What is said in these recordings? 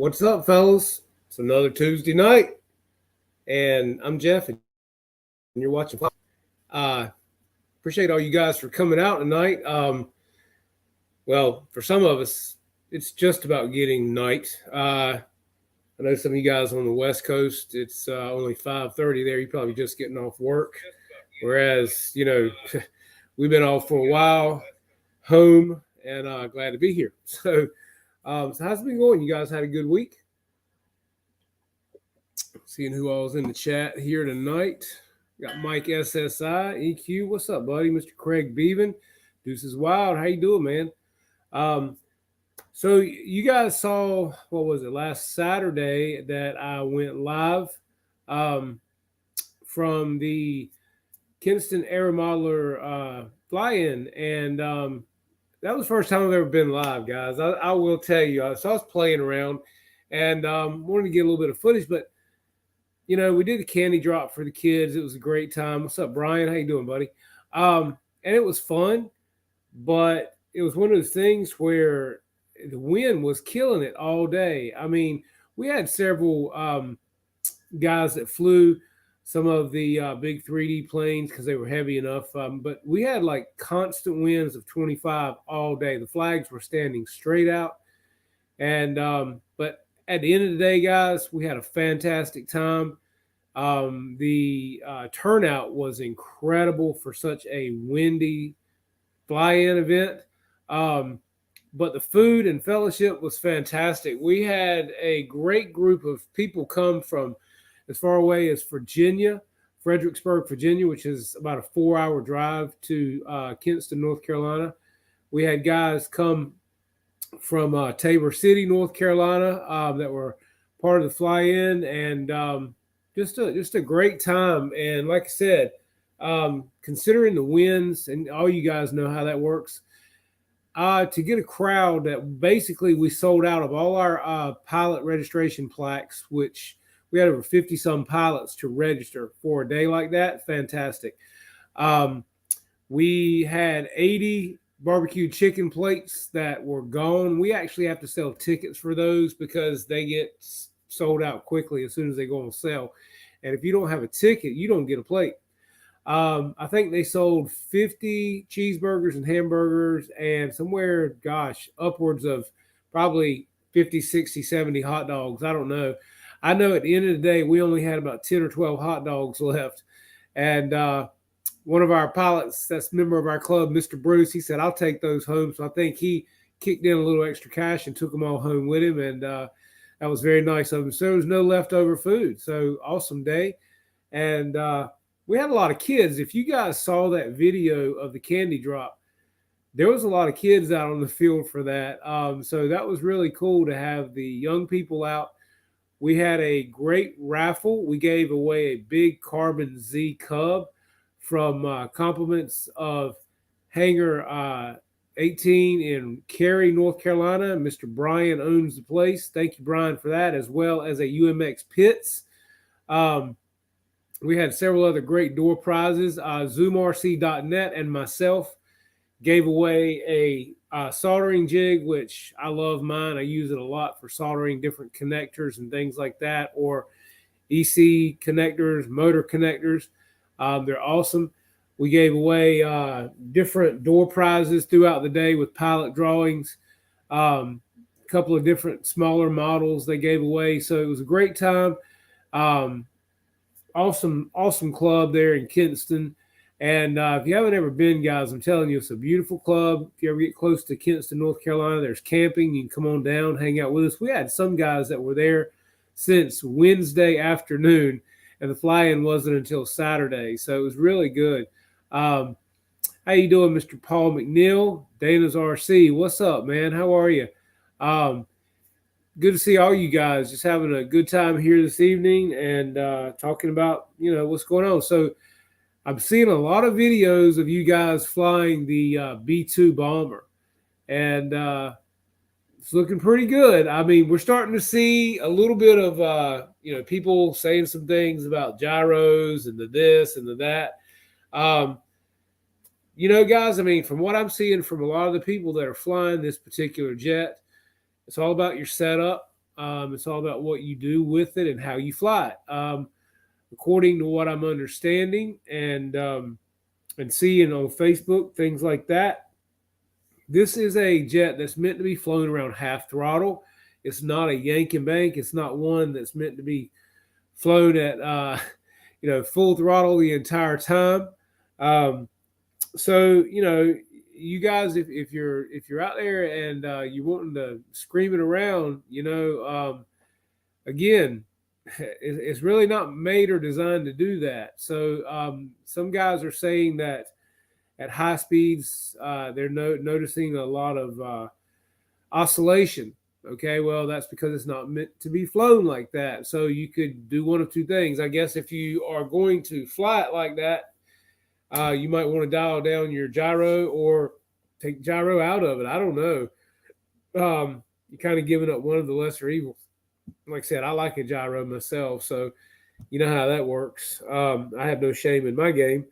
What's up, fellas? It's another Tuesday night, and I'm Jeff, and you're watching. Appreciate all you guys for coming out tonight. Well, for some of us, it's just about getting night. I know some of you guys on the West Coast, it's only 5:30 there. You're probably just getting off work, whereas we've been off for a while, home, and glad to be here. So how's it been going? You guys had a good week? Seeing who all's in the chat here tonight. Got Mike SSI, EQ. What's up, buddy? Mr. Craig Beaven. Deuces Wild. How you doing, man? So you guys saw, what was it, last Saturday that I went live from the Kinston Air Modeler fly-in. And that was the first time I've ever been live, guys. I will tell you. So I was playing around and wanted to get a little bit of footage, but we did a candy drop for the kids. It was a great time. What's up, Brian? How you doing, buddy? And it was fun, but it was one of those things where the wind was killing it all day. I mean, we had several guys that flew some of the big 3D planes because they were heavy enough. But we had like constant winds of 25 all day. The flags were standing straight out. And but at the end of the day, guys, we had a fantastic time. The turnout was incredible for such a windy fly-in event. But the food and fellowship was fantastic. We had a great group of people come from as far away as Virginia, Fredericksburg, Virginia, which is about a 4-hour drive to Kinston, North Carolina. We had guys come from Tabor City, North Carolina, that were part of the fly-in, and just a great time. And like I said, considering the winds, and all you guys know how that works, to get a crowd that basically we sold out of all our pilot registration plaques, which we had over 50-some pilots to register for a day like that. Fantastic. We had 80 barbecue chicken plates that were gone. We actually have to sell tickets for those because they get sold out quickly as soon as they go on sale. And if you don't have a ticket, you don't get a plate. I think they sold 50 cheeseburgers and hamburgers and somewhere, upwards of probably 50, 60, 70 hot dogs. I don't know. I know at the end of the day, we only had about 10 or 12 hot dogs left. And one of our pilots, that's a member of our club, Mr. Bruce, he said, I'll take those home. So I think he kicked in a little extra cash and took them all home with him. And that was very nice of him. So there was no leftover food. So awesome day. And we had a lot of kids. If you guys saw that video of the candy drop, there was a lot of kids out on the field for that. So that was really cool to have the young people out. We had a great raffle. We gave away a big Carbon Z Cub from compliments of Hangar 18 in Cary, North Carolina. Mr. Brian owns the place. Thank you, Brian, for that, as well as a UMX Pitts. We had several other great door prizes. ZoomRC.net and myself gave away a soldering jig, which I love mine. I use it a lot for soldering different connectors and things like that, or EC connectors, motor connectors. They're awesome. We gave away different door prizes throughout the day with pilot drawings, a couple of different smaller models they gave away. So it was a great time. Awesome club there in Kinston. And if you haven't ever been, guys, I'm telling you, it's a beautiful club. If you ever get close to Kinston, North Carolina, there's camping. You can come on down, hang out with us. We had some guys that were there since Wednesday afternoon, and the fly-in wasn't until Saturday. So it was really good. How you doing, Mr. Paul McNeil? Dana's RC. What's up, man? How are you? Good to see all you guys. Just having a good time here this evening and talking about, what's going on. So I'm seeing a lot of videos of you guys flying the B-2 bomber, and it's looking pretty good. I mean, we're starting to see a little bit of, people saying some things about gyros and the this and the that. Guys, I mean, from what I'm seeing from a lot of the people that are flying this particular jet, it's all about your setup. It's all about what you do with it and how you fly it. According to what I'm understanding and seeing on Facebook, things like that, this is a jet that's meant to be flown around half throttle. It's not a yank and bank. It's not one that's meant to be flown at full throttle the entire time. Um, so you guys, if you're out there and you wanting to scream it around, again, it's really not made or designed to do that. So some guys are saying that at high speeds they're noticing a lot of oscillation. Okay, well, that's because it's not meant to be flown like that. So you could do one of two things. I guess if you are going to fly it like that, you might want to dial down your gyro or take gyro out of it. I don't know. You're kind of giving up one of the lesser evils. Like I said, I like a gyro myself, so you know how that works. I have no shame in my game.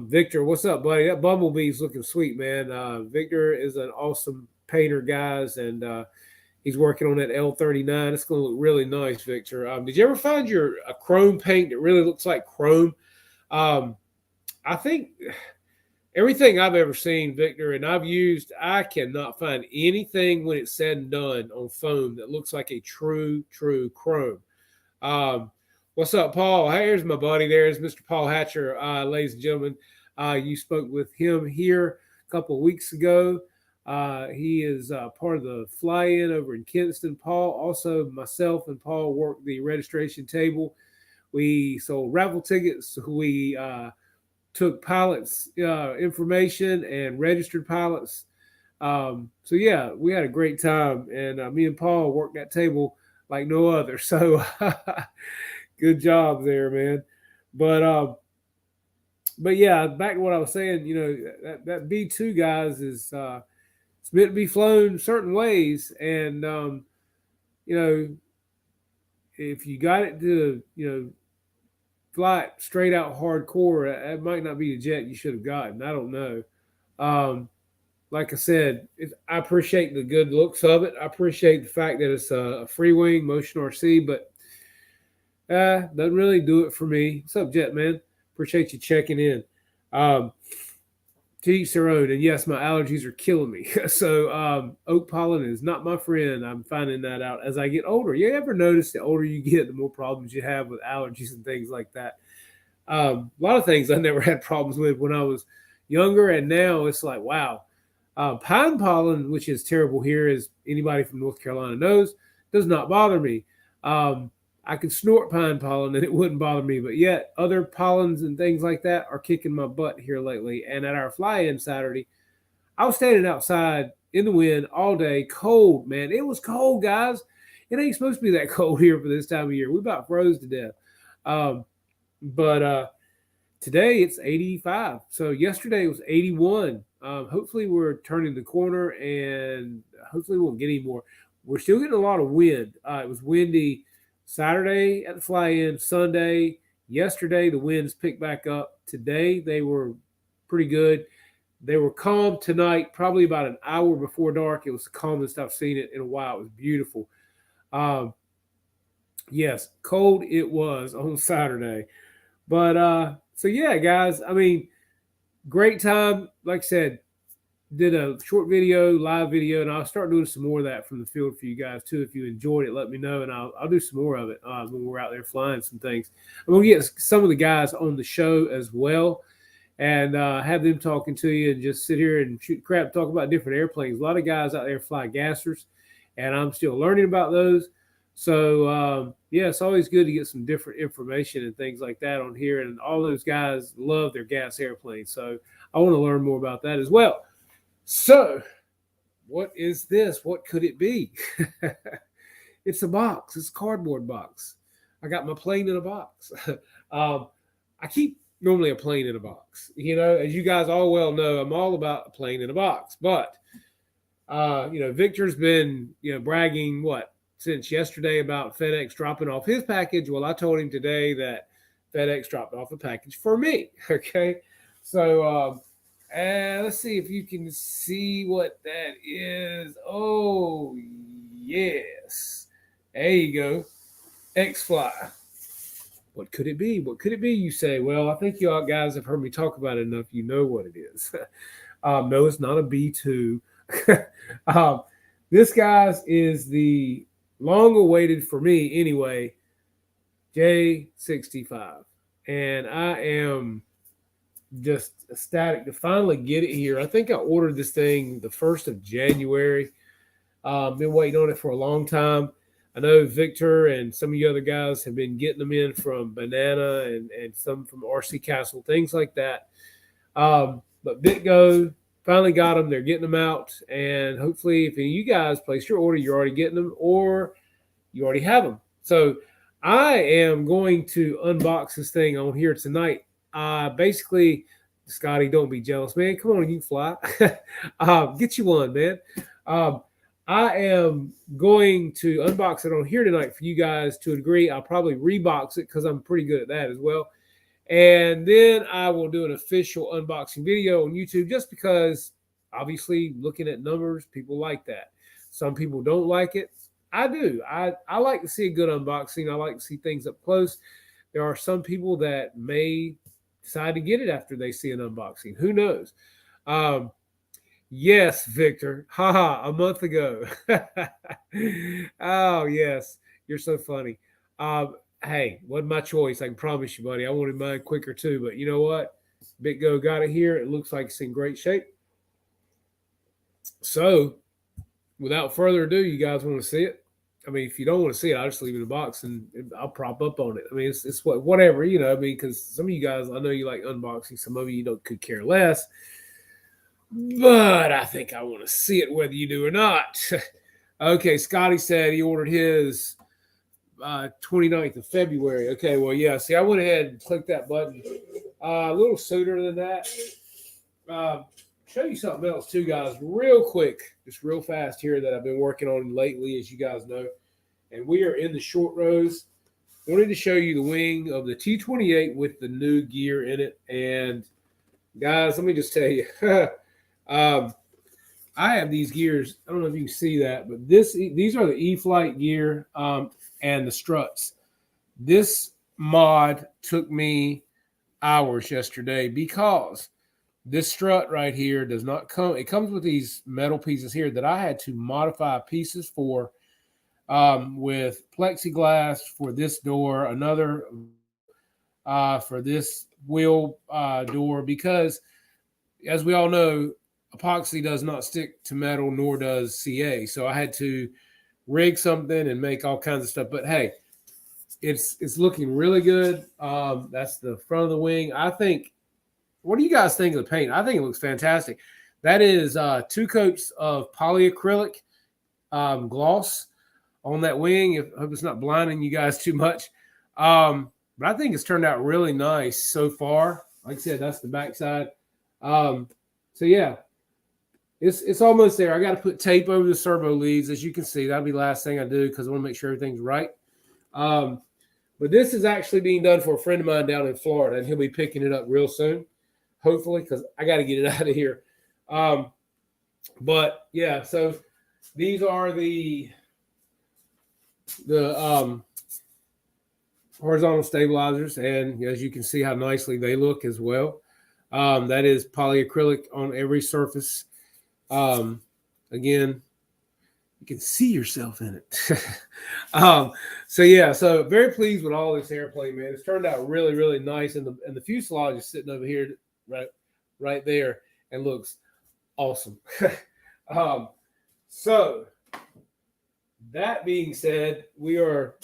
Victor, what's up, buddy? That bumblebee's looking sweet, man. Victor is an awesome painter, guys, and he's working on that L39. It's going to look really nice, Victor. Did you ever find a chrome paint that really looks like chrome? I think everything I've ever seen, Victor, and I've used, I cannot find anything when it's said and done on foam that looks like a true chrome. What's up, Paul? Here's my buddy. There's Mr. Paul Hatcher, ladies and gentlemen. You spoke with him here a couple of weeks ago. He is part of the fly-in over in Kinston. Paul, also myself and Paul worked the registration table. We sold raffle tickets. We took pilots' information and registered pilots. So yeah, we had a great time, and me and Paul worked that table like no other. So good job there, man. But yeah, back to what I was saying. That B2, guys, is it's meant to be flown certain ways, and if you got it to fly it straight out hardcore, that might not be the jet you should have gotten. I don't know. Like I said, I appreciate the good looks of it. I appreciate the fact that it's a free wing motion RC, but doesn't really do it for me. What's up, Jet Man? Appreciate you checking in. To each their own, and yes, my allergies are killing me. So oak pollen is not my friend. I'm finding that out as I get older. You ever notice the older you get, the more problems you have with allergies and things like that? A lot of things I never had problems with when I was younger, and now it's like, wow. Pine pollen, which is terrible here, as anybody from North Carolina knows, does not bother me. I could snort pine pollen and it wouldn't bother me, but yet other pollens and things like that are kicking my butt here lately. And at our fly-in Saturday, I was standing outside in the wind all day, cold, man. It was cold, guys. It ain't supposed to be that cold here for this time of year. We about froze to death. But today it's 85. So yesterday was 81. Hopefully we're turning the corner, and hopefully we won't get any more. We're still getting a lot of wind. It was windy Saturday at the fly-in, Sunday. Yesterday, the winds picked back up. Today, they were pretty good. They were calm tonight, probably about an hour before dark. It was the calmest I've seen it in a while. It was beautiful. Yes, cold it was on Saturday. But so yeah, guys, I mean, great time. Like I said, did a short video, live video, and I'll start doing some more of that from the field for you guys too. If you enjoyed it, let me know, and I'll do some more of it when we're out there flying some things. I'm gonna get some of the guys on the show as well, and have them talking to you, and just sit here and shoot crap, talk about different airplanes. A lot of guys out there fly gassers, and I'm still learning about those. So yeah, it's always good to get some different information and things like that on here. And all those guys love their gas airplanes, so I want to learn more about that as well. So, what is this? What could it be? It's a box. It's a cardboard box. I got my plane in a box. I keep normally a plane in a box. As you guys all well know, I'm all about a plane in a box. But, Victor's been, bragging since yesterday about FedEx dropping off his package. Well, I told him today that FedEx dropped off a package for me. Okay. So, let's see if you can see what that is. Oh, yes. There you go. Xfly. What could it be? What could it be? You say. Well, I think you all guys have heard me talk about it enough. You know what it is. No, it's not a B2. um, this, guys, is the long-awaited, for me anyway, J-65. And I am just ecstatic to finally get it here. I think I ordered this thing the 1st of January. Been waiting on it for a long time. I know Victor and some of you other guys have been getting them in from Banana and some from RC Castle, things like that. But Bitgo finally got them. They're getting them out. And hopefully, if any of you guys place your order, you're already getting them or you already have them. So I am going to unbox this thing on here tonight. Basically, Scotty, don't be jealous, man. Come on, you can fly. Get you one, man. I am going to unbox it on here tonight for you guys to a degree. I'll probably rebox it because I'm pretty good at that as well. And then I will do an official unboxing video on YouTube just because, obviously, looking at numbers, people like that. Some people don't like it. I do. I like to see a good unboxing. I like to see things up close. There are some people that may decide to get it after they see an unboxing. Who knows? Yes, Victor. Haha, a month ago. Oh, yes. You're so funny. Hey, wasn't my choice. I can promise you, buddy. I wanted mine quicker too. But you know what? Bitgo got it here. It looks like it's in great shape. So, without further ado, you guys want to see it? I mean, if you don't want to see it, I'll just leave it in a box and I'll prop up on it. I mean, it's whatever, you know. I mean, because some of you guys, I know you like unboxing. Some of you could care less. But I think I want to see it whether you do or not. Okay, Scotty said he ordered his 29th of February. Okay, well, yeah. See, I went ahead and clicked that button a little sooner than that. Show you something else too, guys, real quick, just real fast here that I've been working on lately, as you guys know. And we are in the short rows. I wanted to show you the wing of the T-28 with the new gear in it. And guys, let me just tell you, I have these gears. I don't know if you can see that, but these are the E-Flight gear and the struts. This mod took me hours yesterday because this strut right here does not come. It comes with these metal pieces here that I had to modify pieces for with plexiglass for this door, another for this wheel door, because as we all know, epoxy does not stick to metal, nor does CA. So I had to rig something and make all kinds of stuff. But hey, it's looking really good. That's the front of the wing. I think. What do you guys think of the paint? I think it looks fantastic. That is 2 coats of polyacrylic gloss on that wing. I hope it's not blinding you guys too much. But I think it's turned out really nice so far. Like I said, that's the backside. So yeah, it's almost there. I got to put tape over the servo leads, as you can see. That'll be the last thing I do because I want to make sure everything's right. But this is actually being done for a friend of mine down in Florida, and he'll be picking it up real soon. Hopefully, because I got to get it out of here. But yeah, so these are the horizontal stabilizers, and as you can see how nicely they look as well. That is polyacrylic on every surface. Again, you can see yourself in it. So yeah, so very pleased with all this airplane, man. It's turned out really, really nice, and the fuselage is sitting over here. Right there, and looks awesome. So that being said, we are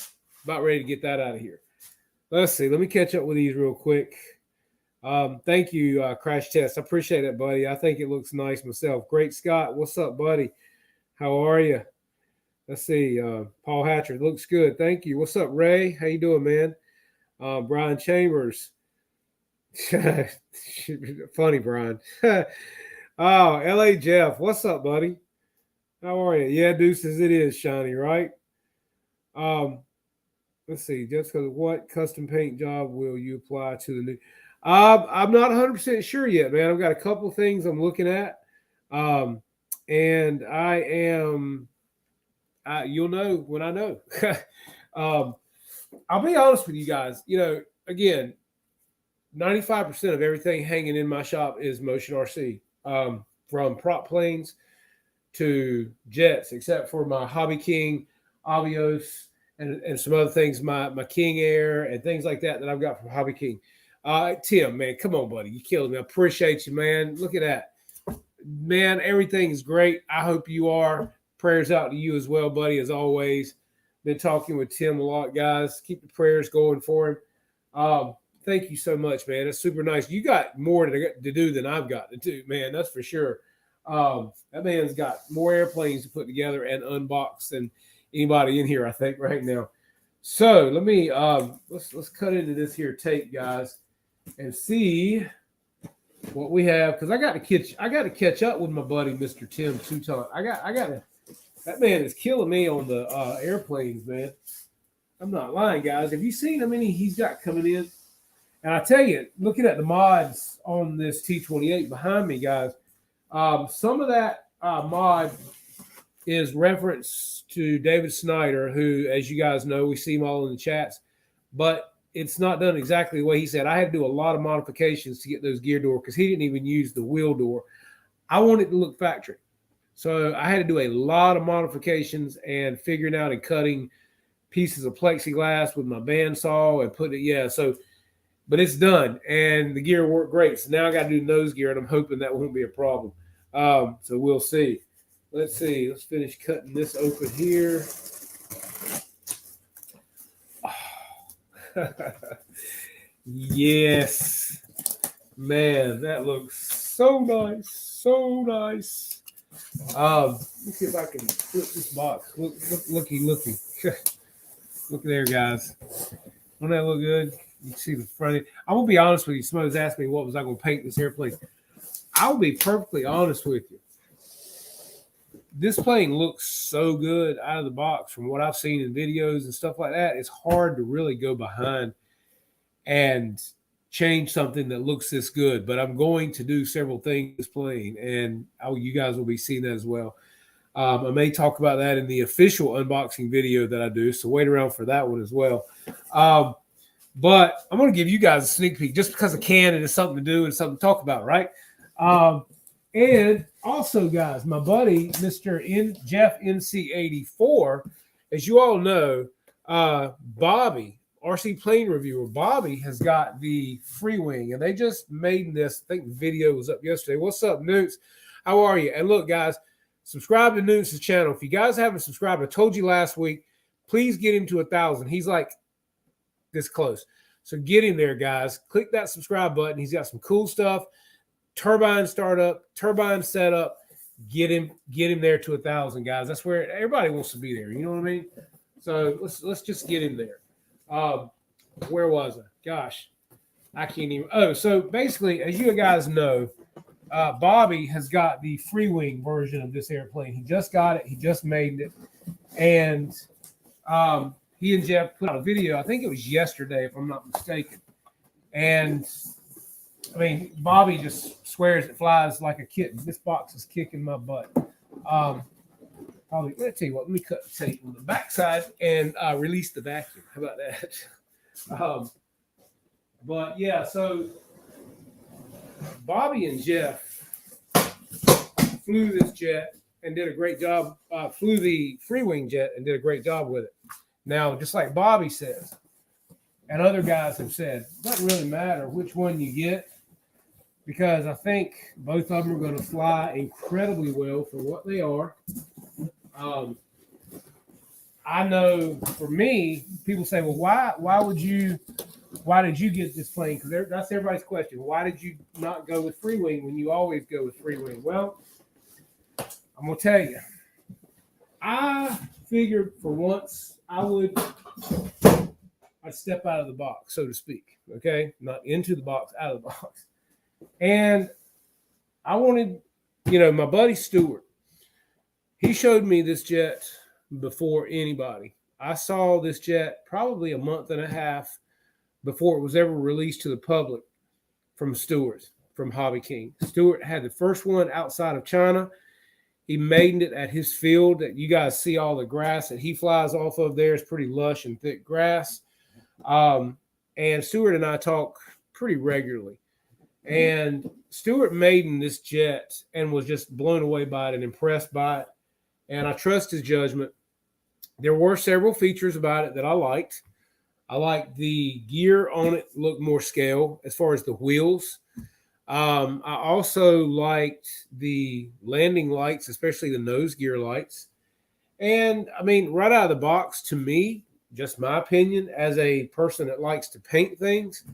about ready to get that out of here. Let's see. Let me catch up with these real quick. Thank you, Crash Test. I appreciate it, buddy. I think it looks nice myself. Great Scott. What's up, buddy? How are you? Let's see. Paul Hatcher. Looks good. Thank you. What's up, Ray? How you doing, man? Brian Chambers. Funny, Brian. Oh, LA Jeff, what's up, buddy? How are you? Yeah, deuces, it is shiny, right? Let's see. Just because what custom paint job will you apply to the new? I'm not 100% sure yet, man. I've got a couple things I'm looking at, and I am you'll know when I know. I'll be honest with you guys. Again, 95% of everything hanging in my shop is Motion RC, from prop planes to jets, except for my Hobby King, Avios, and some other things, my King Air and things like that I've got from Hobby King. Tim, man, come on, buddy. You killed me. I appreciate you, man. Look at that. Man, everything is great. I hope you are. Prayers out to you as well, buddy, as always. Been talking with Tim a lot, guys. Keep the prayers going for him. Thank you so much, man. It's super nice. You got more to do than I've got to do, man. That's for sure. That man's got more airplanes to put together and unbox than anybody in here, I think, right now. So let me let's cut into this here tape, guys, and see what we have, because I got to catch up with my buddy Mr. Tim Touton. I got to. That man is killing me on the airplanes, man. I'm not lying, guys. Have you seen how many he's got coming in? And I tell you, looking at the mods on this T-28 behind me, guys, some of that mod is reference to David Snyder, who, as you guys know, we see him all in the chats, but it's not done exactly the way he said. I had to do a lot of modifications to get those gear door because he didn't even use the wheel door. I wanted it to look factory. So I had to do a lot of modifications and figuring out and cutting pieces of plexiglass with my bandsaw and put it, but it's done and the gear worked great. So now I got to do nose gear and I'm hoping that won't be a problem. So we'll see. Let's see. Let's finish cutting this open here. Yes, man, that looks so nice. So nice. Let me see if I can flip this box. Looky. Look there, guys. Don't that look good? You can see the front. I'm gonna be honest with you. Somebody's asked me what was I gonna paint this airplane. I'll be perfectly honest with you. This plane looks so good out of the box from what I've seen in videos and stuff like that. It's hard to really go behind and change something that looks this good, but I'm going to do several things this plane, and you guys will be seeing that as well. I may talk about that in the official unboxing video that I do, so wait around for that one as well. But I'm going to give you guys a sneak peek just because I can, and it's something to do and something to talk about, right? And also, guys, my buddy, Mr. Jeff NC84, as you all know, Bobby, RC Plane Reviewer, Bobby has got the free wing, and they just made this. I think the video was up yesterday. What's up, Newts? How are you? And look, guys, subscribe to Newts' channel. If you guys haven't subscribed, I told you last week, please get him to 1,000. He's like this close. So get him there, guys. Click that subscribe button. He's got some cool stuff. Turbine startup, turbine setup. Get him there to 1,000, guys. That's where everybody wants to be there. You know what I mean? So let's just get him there. Where was I? Gosh, I can't even. Oh, so basically, as you guys know, Bobby has got the free wing version of this airplane. He just got it. He just made it. And he and Jeff put out a video. I think it was yesterday, if I'm not mistaken. And I mean, Bobby just swears it flies like a kitten. This box is kicking my butt. Let's tell you what, let me cut the tape on the backside and release the vacuum. How about that? But yeah, so Bobby and Jeff flew this jet and did a great job, flew the free wing jet and did a great job with it. Now, just like Bobby says, and other guys have said, it doesn't really matter which one you get, because I think both of them are going to fly incredibly well for what they are. I know for me, people say, well, why did you get this plane? Because that's everybody's question. Why did you not go with free wing when you always go with free wing? Well, I'm going to tell you, I figured for once I'd step out of the box, so to speak. Okay. Not into the box, out of the box. And I wanted, my buddy Stuart, he showed me this jet before anybody. I saw this jet probably a month and a half before it was ever released to the public from Stuart, from Hobby King. Stuart had the first one outside of China. He made it at his field that you guys see all the grass that he flies off of there is pretty lush and thick grass. And Stuart and I talk pretty regularly. And Stuart made in this jet and was just blown away by it and impressed by it. And I trust his judgment. There were several features about it that I liked. I liked the gear on it looked more scale as far as the wheels. I also liked the landing lights, especially the nose gear lights. And I mean, right out of the box, to me, just my opinion, as a person that likes to paint things,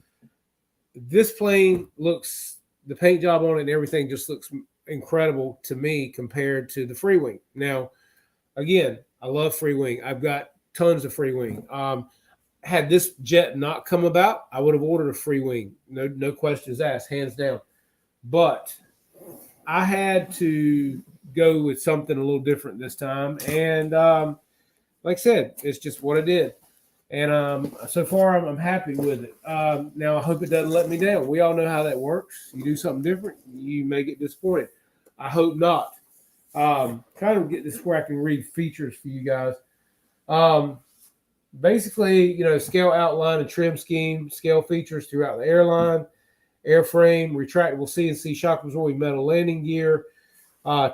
this plane looks, the paint job on it and everything just looks incredible to me compared to the free wing. Now, again, I love free wing. I've got tons of free wing. Had this jet not come about, I would have ordered a free wing. No questions asked, hands down. But I had to go with something a little different this time. And like I said, it's just what I did. And so far, I'm happy with it. Now, I hope it doesn't let me down. We all know how that works. You do something different, you may get disappointed. I hope not. Trying to get this where I can read features for you guys. Basically, you know, scale outline and trim scheme, scale features throughout the airline, airframe, retractable CNC shock absorbing metal landing gear,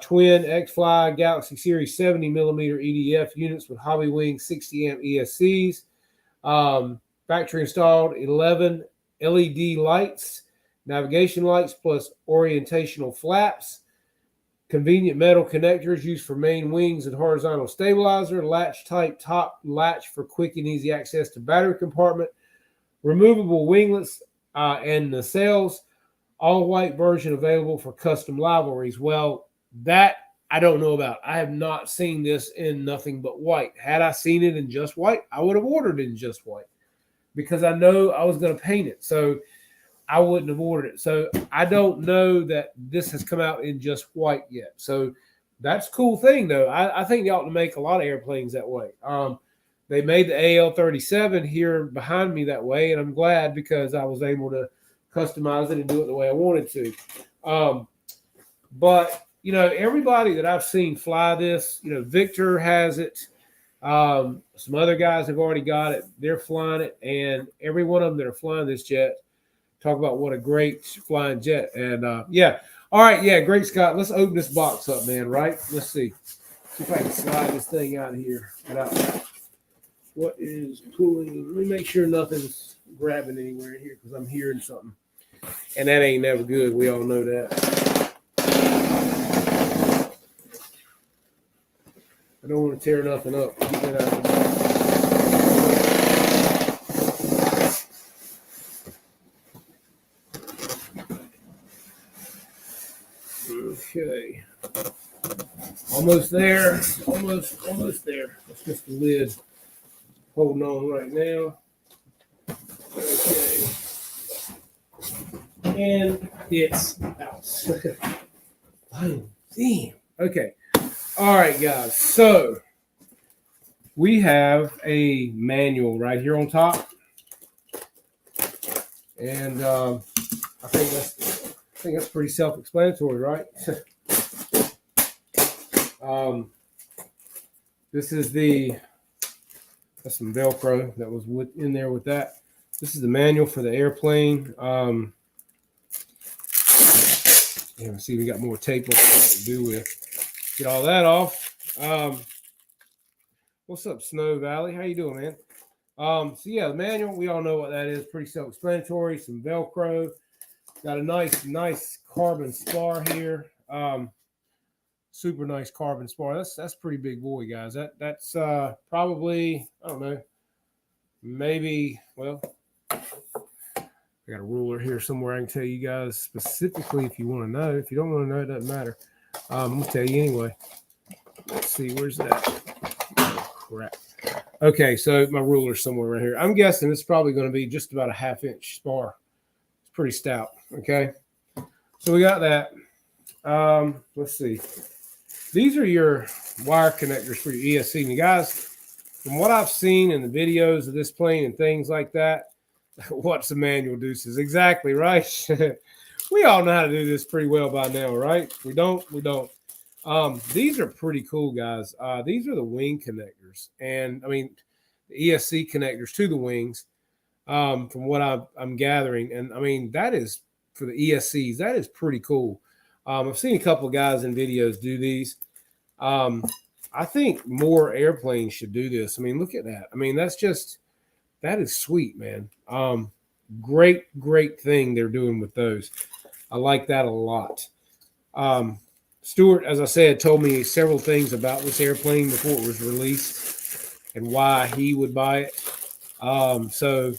twin Xfly Galaxy Series 70 millimeter EDF units with hobby wing 60 amp ESCs, factory installed 11 LED lights, navigation lights plus orientational flaps, convenient metal connectors used for main wings and horizontal stabilizer, latch type top latch for quick and easy access to battery compartment, removable winglets and nacelles, all white version available for custom liveries. Well, that I don't know about. I have not seen this in nothing but white. Had I seen it in just white, I would have ordered it in just white because I know I was going to paint it. So I wouldn't have ordered it. So I don't know that this has come out in just white yet. So that's a cool thing, though. I think they ought to make a lot of airplanes that way. They made the AL-37 here behind me that way, and I'm glad because I was able to customize it and do it the way I wanted to. But, you know, everybody that I've seen fly this, you know, Victor has it. Some other guys have already got it. They're flying it, and every one of them that are flying this jet talk about what a great flying jet. And, yeah. All right, yeah, great, Scott. Let's open this box up, man, right? Let's see. See if I can slide this thing out of here. What is pulling? Let me make sure nothing's grabbing anywhere in here because I'm hearing something. And that ain't never good. We all know that. I don't want to tear nothing up. Get that out of the Okay. Almost there. Almost there. That's just the lid holding on right now. Okay. And it's out. Oh, damn. Okay. All right, guys. So we have a manual right here on top. And I think that's pretty self-explanatory, right? This is that's some Velcro that was in there with that. This is the manual for the airplane. Yeah, see, we got more tape on what to do with. Get all that off. What's up, Snow Valley? How you doing, man? So yeah, the manual, we all know what that is. Pretty self-explanatory. Some Velcro. Got a nice carbon spar here. Super nice carbon spar. That's pretty big boy, guys. That's probably, I don't know, maybe, well, I got a ruler here somewhere I can tell you guys specifically if you want to know. If you don't want to know, it doesn't matter. I'm going to tell you anyway. Let's see, where's that? Oh, crap. Okay, so my ruler's somewhere right here. I'm guessing it's probably going to be just about a 1/2-inch spar. It's pretty stout, okay? So we got that. Let's see. These are your wire connectors for your ESC. And you guys, from what I've seen in the videos of this plane and things like that, what's the manual deuces? Exactly, right? We all know how to do this pretty well by now, right? We don't. These are pretty cool, guys. These are the wing connectors, and I mean, the ESC connectors to the wings. From what I'm gathering, and I mean that is for the ESCs. That is pretty cool. I've seen a couple of guys in videos do these. Um, I think more airplanes should do this. I mean, look at that. I mean, that is sweet, man. Great thing they're doing with those. I like that a lot. Um, Stuart, as I said, told me several things about this airplane before it was released and why he would buy it. So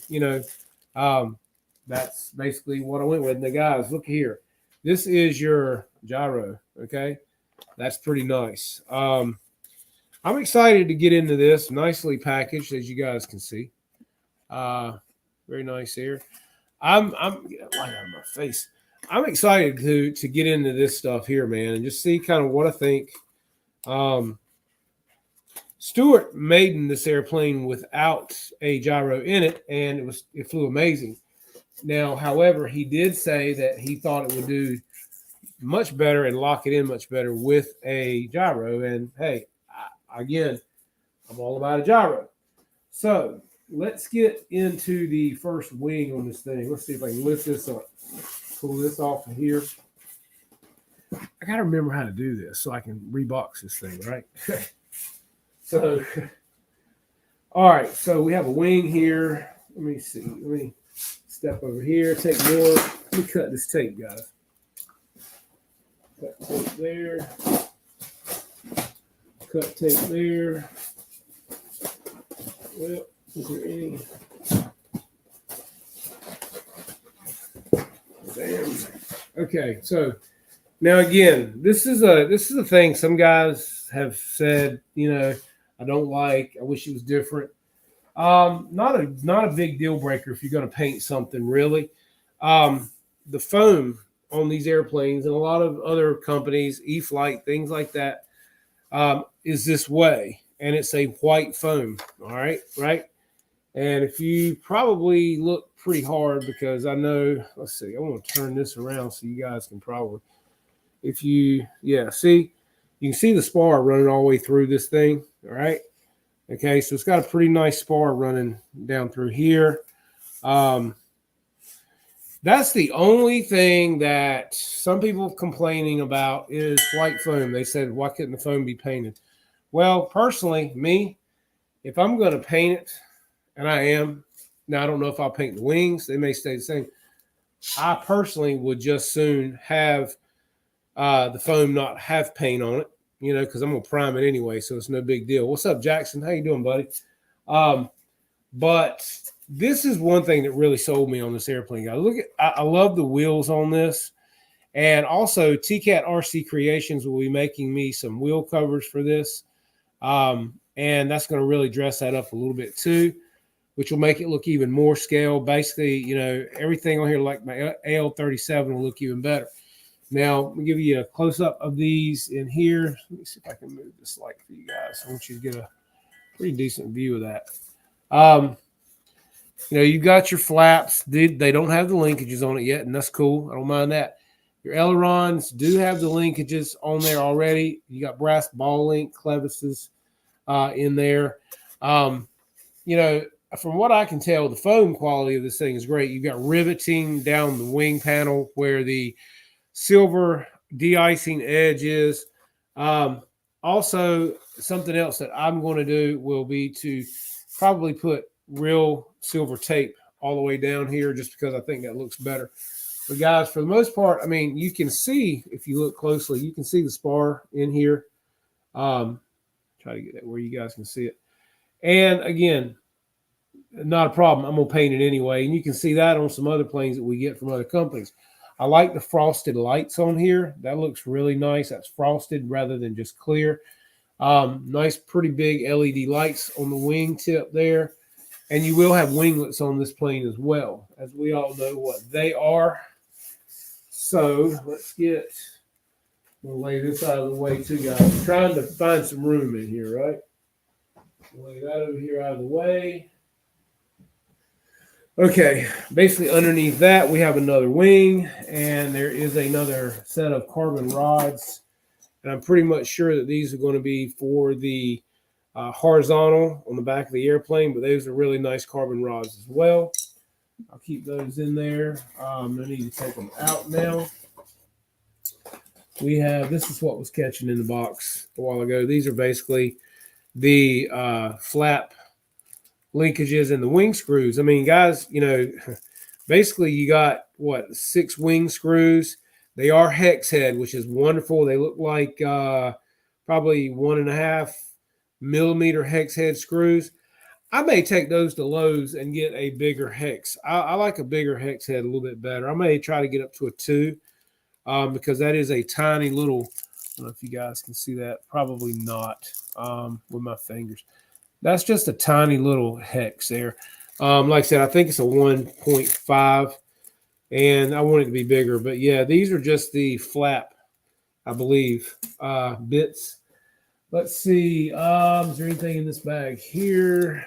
that's basically what I went with. And the guys, look here. This is your gyro. Okay, that's pretty nice. I'm excited to get into this. Nicely packaged, as you guys can see. Very nice here. I'm get that light out of my face. I'm excited to get into this stuff here, man, and just see kind of what I think. Stuart made this airplane without a gyro in it, and it flew amazing. Now, however, he did say that he thought it would do much better and lock it in much better with a gyro. And hey, again, I'm all about a gyro. So let's get into the first wing on this thing. Let's see if I can lift this up, pull this off of here. I got to remember how to do this so I can rebox this thing, right? So, all right. So we have a wing here. Let me see. Let me step over here, take more. Let me cut this tape, guys. Cut tape there. Cut tape there. Well, is there any? Damn. Okay, so now again, this is a thing some guys have said, I don't like. I wish it was different. Not a big deal breaker if you're going to paint something really. The foam on these airplanes and a lot of other companies, E-Flight, things like that, is this way, and it's a white foam. All right, right. And if you probably look pretty hard, because I know, let's see, I want to turn this around so you guys can probably, see, you can see the spar running all the way through this thing. All right. Okay. So it's got a pretty nice spar running down through here. That's the only thing that some people complaining about is white foam. They said, why couldn't the foam be painted? Well, personally, me, if I'm going to paint it, and I am, now I don't know if I'll paint the wings. They may stay the same. I personally would just soon have the foam not have paint on it, because I'm going to prime it anyway, so it's no big deal. What's up, Jackson? How you doing, buddy? But this is one thing that really sold me on this airplane, guys. I love the wheels on this. And also, TCAT RC Creations will be making me some wheel covers for this. And that's going to really dress that up a little bit too, which will make it look even more scale. Basically, everything on here, like my AL37, will look even better. Now, let me give you a close-up of these in here. Let me see if I can move this light for you guys. I want you to get a pretty decent view of that. You've got your flaps. They don't have the linkages on it yet, and that's cool. I don't mind that. Your ailerons do have the linkages on there already. You got brass ball link clevises in there. From what I can tell, the foam quality of this thing is great. You've got riveting down the wing panel where the silver de-icing edge is. Also, something else that I'm going to do will be to probably put real silver tape all the way down here, just because I think that looks better. But guys, for the most part, I mean, you can see, if you look closely, you can see the spar in here. Try to get that where you guys can see it. And again, not a problem. I'm going to paint it anyway. And you can see that on some other planes that we get from other companies. I like the frosted lights on here. That looks really nice. That's frosted rather than just clear. Nice, pretty big LED lights on the wing tip there. And you will have winglets on this plane as well, as we all know what they are. So we'll lay this out of the way too, guys. I'm trying to find some room in here, right? Lay that over here out of the way. Okay, basically underneath that, we have another wing, and there is another set of carbon rods. And I'm pretty much sure that these are going to be for the horizontal on the back of the airplane, but those are really nice carbon rods as well. I'll keep those in there. I need to take them out now. We have, this is what was catching in the box a while ago. These are basically the flap linkages and the wing screws. I mean, guys, you know, basically you got what, 6 wing screws. They are hex head, which is wonderful. They look like probably 1.5 millimeter hex head screws. I may take those to Lowe's and get a bigger hex. I like a bigger hex head a little bit better. I may try to get up to a 2 because that is a tiny little, I don't know if you guys can see that. Probably not with my fingers. That's just a tiny little hex there. Like I said, I think it's a 1.5, and I want it to be bigger. But yeah, these are just the flap, I believe, bits. Let's see. Is there anything in this bag here?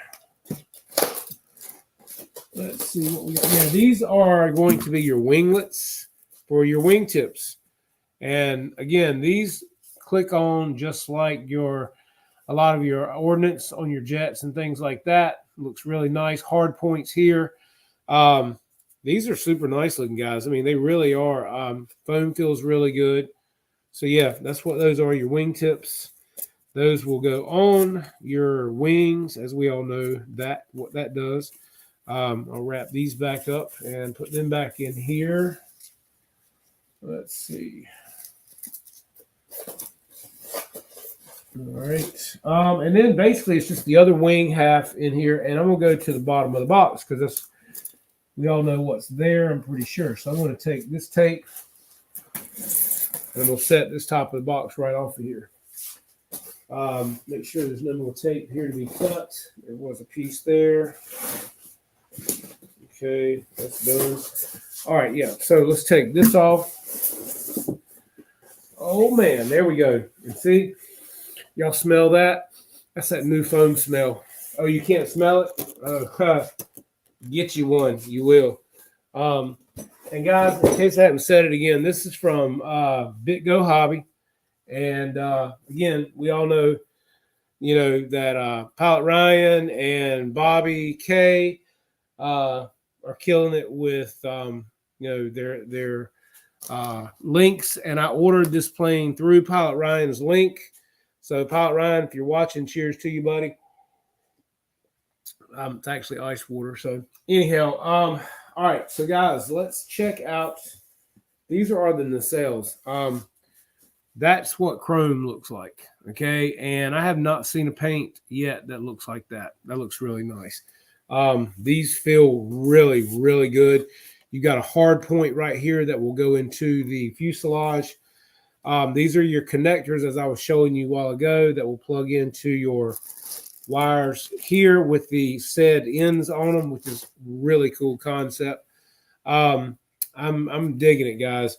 Let's see what we got. Yeah, these are going to be your winglets for your wingtips. And again, these click on just like a lot of your ordnance on your jets and things like that. Looks really nice. Hard points here. These are super nice looking, guys. I mean, they really are. Foam feels really good. So yeah, that's what those are, your wingtips. Those will go on your wings, as we all know that what that does. I'll wrap these back up and put them back in here. Let's see. All right. And then basically it's just the other wing half in here. And I'm going to go to the bottom of the box because we all know what's there, I'm pretty sure. So I'm going to take this tape and we'll set this top of the box right off of here. Make sure there's no more tape here to be cut. There was a piece there. Okay, that's done. All right, yeah. So let's take this off. Oh man, there we go. And see, y'all smell that? That's that new foam smell. Oh, you can't smell it? Oh, get you one. You will. And guys, in case I haven't said it again, this is from Bitgo Hobby. And again, we all know, you know, that Pilot Ryan and Bobby K are killing it with, you know, their links. And I ordered this plane through Pilot Ryan's link. So Pilot Ryan, if you're watching, cheers to you, buddy. It's actually ice water. So anyhow, all right. So guys, let's check out. These are the nacelles. That's what chrome looks like. Okay. And I have not seen a paint yet that looks like that. That looks really nice. These feel really, really good. You got a hard point right here that will go into the fuselage. These are your connectors, as I was showing you a while ago, that will plug into your wires here with the said ends on them, which is really cool concept. I'm digging it, guys.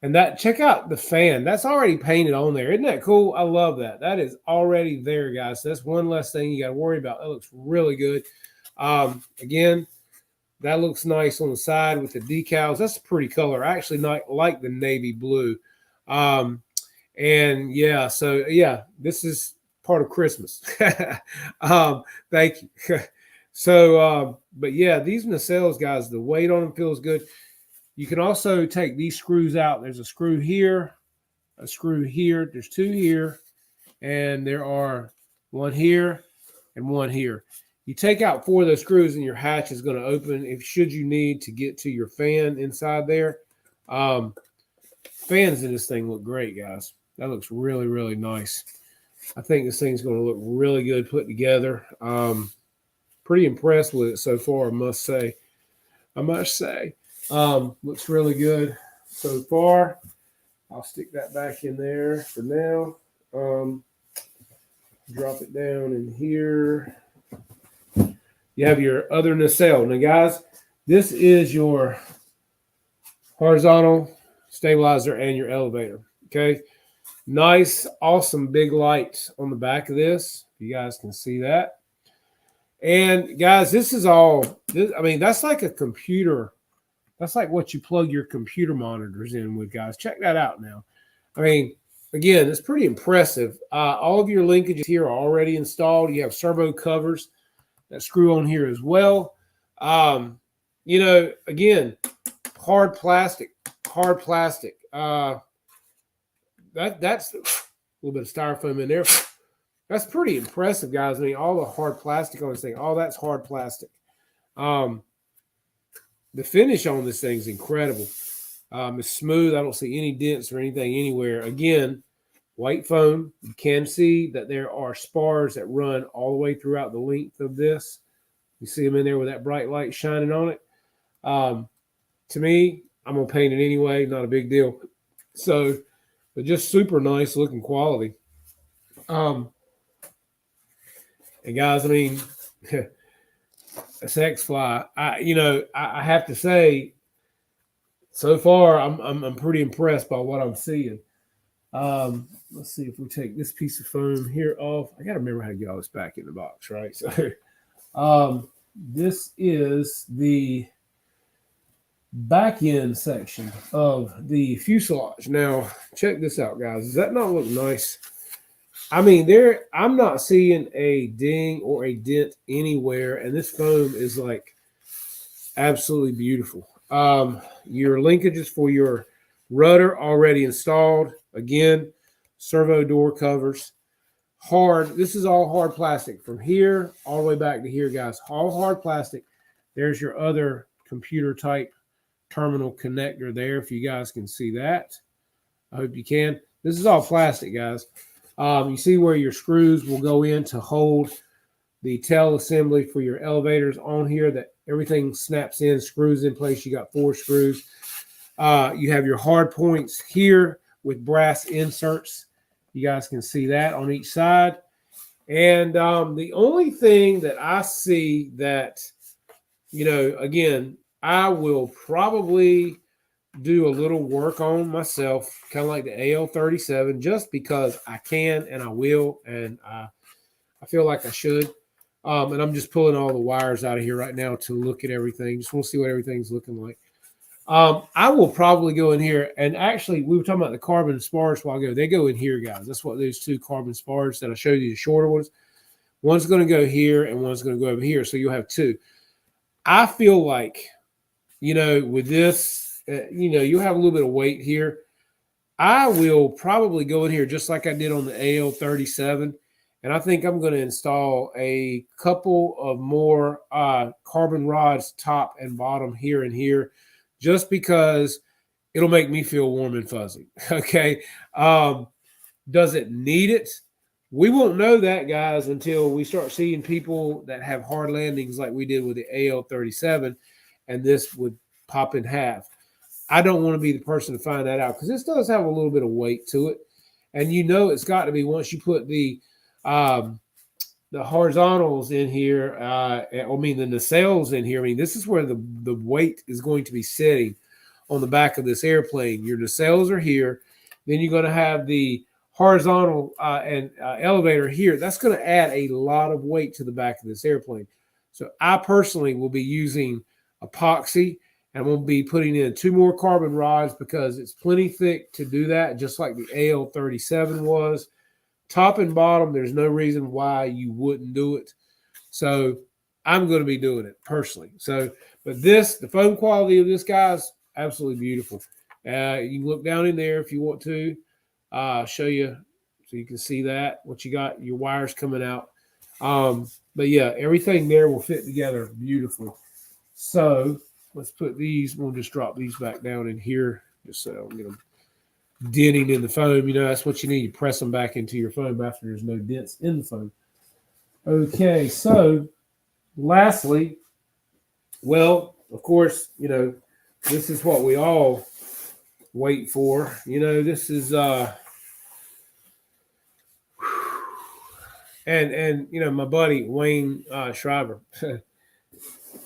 And that, check out the fan. That's already painted on there. Isn't that cool? I love that. That is already there, guys. So that's one less thing you got to worry about. That looks really good. Again, that looks nice on the side with the decals. That's a pretty color. I actually like the navy blue. And yeah, so yeah, this is part of Christmas. Thank you. So, but yeah, these nacelles, guys, the weight on them feels good. You can also take these screws out. There's a screw here, a screw here. There's 2 here, and there are 1 here and 1 here. You take out 4 of those screws, and your hatch is going to open if should you need to get to your fan inside there. Fans in this thing look great, guys. That looks really, really nice. I think this thing's going to look really good put together. Pretty impressed with it so far, I must say. Looks really good so far. I'll stick that back in there for now. Drop it down in here. You have your other nacelle. Now, guys, this is your horizontal stabilizer and your elevator. Okay. Nice, awesome big lights on the back of this. You guys can see that. And guys, this is all, I mean, that's like a computer. That's like what you plug your computer monitors in with, guys. Check that out now. I mean, again, it's pretty impressive. All of your linkages here are already installed. You have servo covers that screw on here as well. You know, again, hard plastic, hard plastic. That's a little bit of styrofoam in there. That's pretty impressive, guys. I mean, all the hard plastic on this thing, all that's hard plastic. The finish on this thing is incredible. It's smooth. I don't see any dents or anything anywhere. Again, white foam. You can see that there are spars that run all the way throughout the length of this. You see them in there with that bright light shining on it. To me, I'm going to paint it anyway. Not a big deal. So, but just super nice looking quality. And guys, I mean, it's Xfly. I have to say, so far, I'm pretty impressed by what I'm seeing. Let's see if we take this piece of foam here off. I got to remember how to get all this back in the box, right? So, this is the back end section of the fuselage. Now, check this out, guys. Does that not look nice? I mean, I'm not seeing a ding or a dent anywhere, and this foam is like absolutely beautiful. Your linkages for your rudder already installed. Again, servo door covers. Hard. This is all hard plastic from here all the way back to here, guys. All hard plastic. There's your other computer type terminal connector there, if you guys can see that. I hope you can. This is all plastic, guys. You see where your screws will go in to hold the tail assembly for your elevators on here, that everything snaps in, screws in place. You got 4 screws. You have your hard points here with brass inserts. You guys can see that on each side. And the only thing that I see that, again, I will probably do a little work on myself, kind of like the AL-37, just because I can and I will, and I feel like I should. And I'm just pulling all the wires out of here right now to look at everything. Just want to see what everything's looking like. I will probably go in here, and actually, we were talking about the carbon spars a while ago. They go in here, guys. That's what those 2 carbon spars that I showed you, the shorter ones. One's going to go here, and one's going to go over here, so you'll have 2. I feel like, with this, you'll have a little bit of weight here. I will probably go in here just like I did on the AL-37, and I think I'm going to install a couple of more carbon rods, top and bottom, here and here, just because it'll make me feel warm and fuzzy. Okay. Does it need it? We won't know that, guys, until we start seeing people that have hard landings like we did with the AL-37, and this would pop in half. I don't want to be the person to find that out, because this does have a little bit of weight to it. And it's got to be, once you put the horizontals in here, the nacelles in here. I mean, this is where the weight is going to be sitting on the back of this airplane. Your nacelles are here. Then you're going to have the horizontal and elevator here. That's going to add a lot of weight to the back of this airplane. So I personally will be using epoxy, and we'll be putting in 2 more carbon rods because it's plenty thick to do that, just like the AL-37 was. Top and bottom, there's no reason why you wouldn't do it. So I'm going to be doing it personally. So, but the foam quality of this, guys, absolutely beautiful. You can look down in there if you want to. Show you so you can see that, what you got, your wires coming out. But yeah, everything there will fit together beautifully. So let's put these, we'll just drop these back down in here just so I don't get them denting in the foam. That's what you need. You press them back into your foam after there's no dents in the foam. Okay, so lastly, well, of course, this is what we all wait for. This is and my buddy Wayne Shriver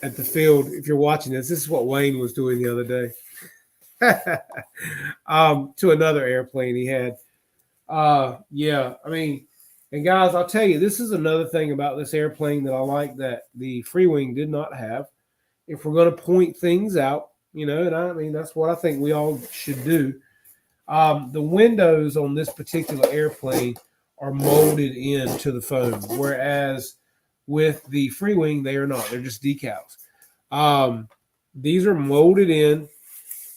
at the field, if you're watching this is what Wayne was doing the other day. To another airplane he had. Yeah, I mean, and guys, I'll tell you, this is another thing about this airplane that I like that the Freewing did not have. If we're going to point things out, and I mean, that's what I think we all should do. The windows on this particular airplane are molded into the foam, whereas with the free wing, they are not. They're just decals. These are molded in.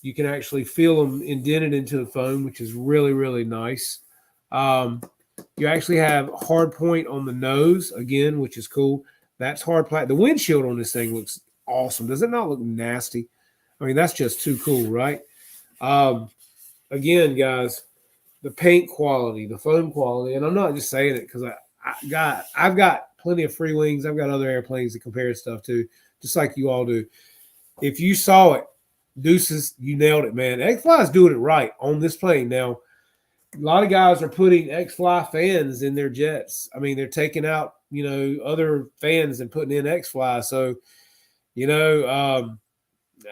You can actually feel them indented into the foam, which is really, really nice. You actually have hard point on the nose again, which is cool. That's hard plastic. The windshield on this thing looks awesome. Does it not look nasty? I mean, that's just too cool, right? Again, guys, the paint quality, the foam quality, and I'm not just saying it because I've got plenty of free wings. I've got other airplanes to compare stuff to, just like you all do. If you saw it, deuces, you nailed it, man. Xfly is doing it right on this plane. Now, a lot of guys are putting Xfly fans in their jets. I mean, they're taking out, other fans and putting in Xfly. So,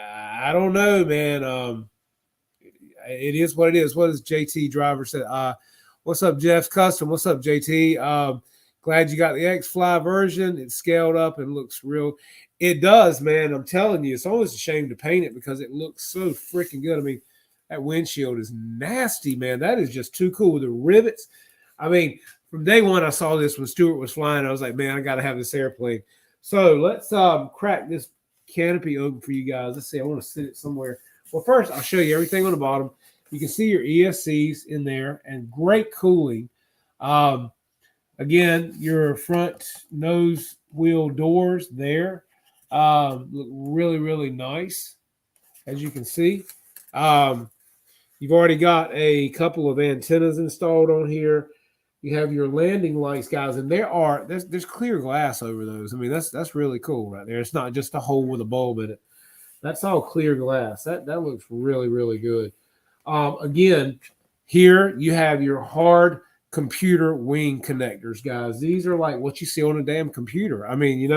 I don't know, man. It is what it is. What does JT Driver said? What's up, Jeff's Custom? What's up, JT? Glad you got the Xfly version. It's scaled up and looks real. It does, man. I'm telling you, it's almost a shame to paint it because it looks so freaking good. I mean, that windshield is nasty, man. That is just too cool. The rivets. I mean, from day one, I saw this when Stuart was flying. I was like, man, I got to have this airplane. So let's crack this canopy open for you guys. Let's see. I want to sit it somewhere. Well, first, I'll show you everything on the bottom. You can see your ESCs in there and great cooling. Again, your front nose wheel doors there look really, really nice, as you can see. You've already got a couple of antennas installed on here. You have your landing lights, guys, and there's clear glass over those. I mean, that's really cool right there. It's not just a hole with a bulb in it. That's all clear glass. That looks really, really good. Again, here you have your hard computer wing connectors, guys. These are like what you see on a damn computer. I mean,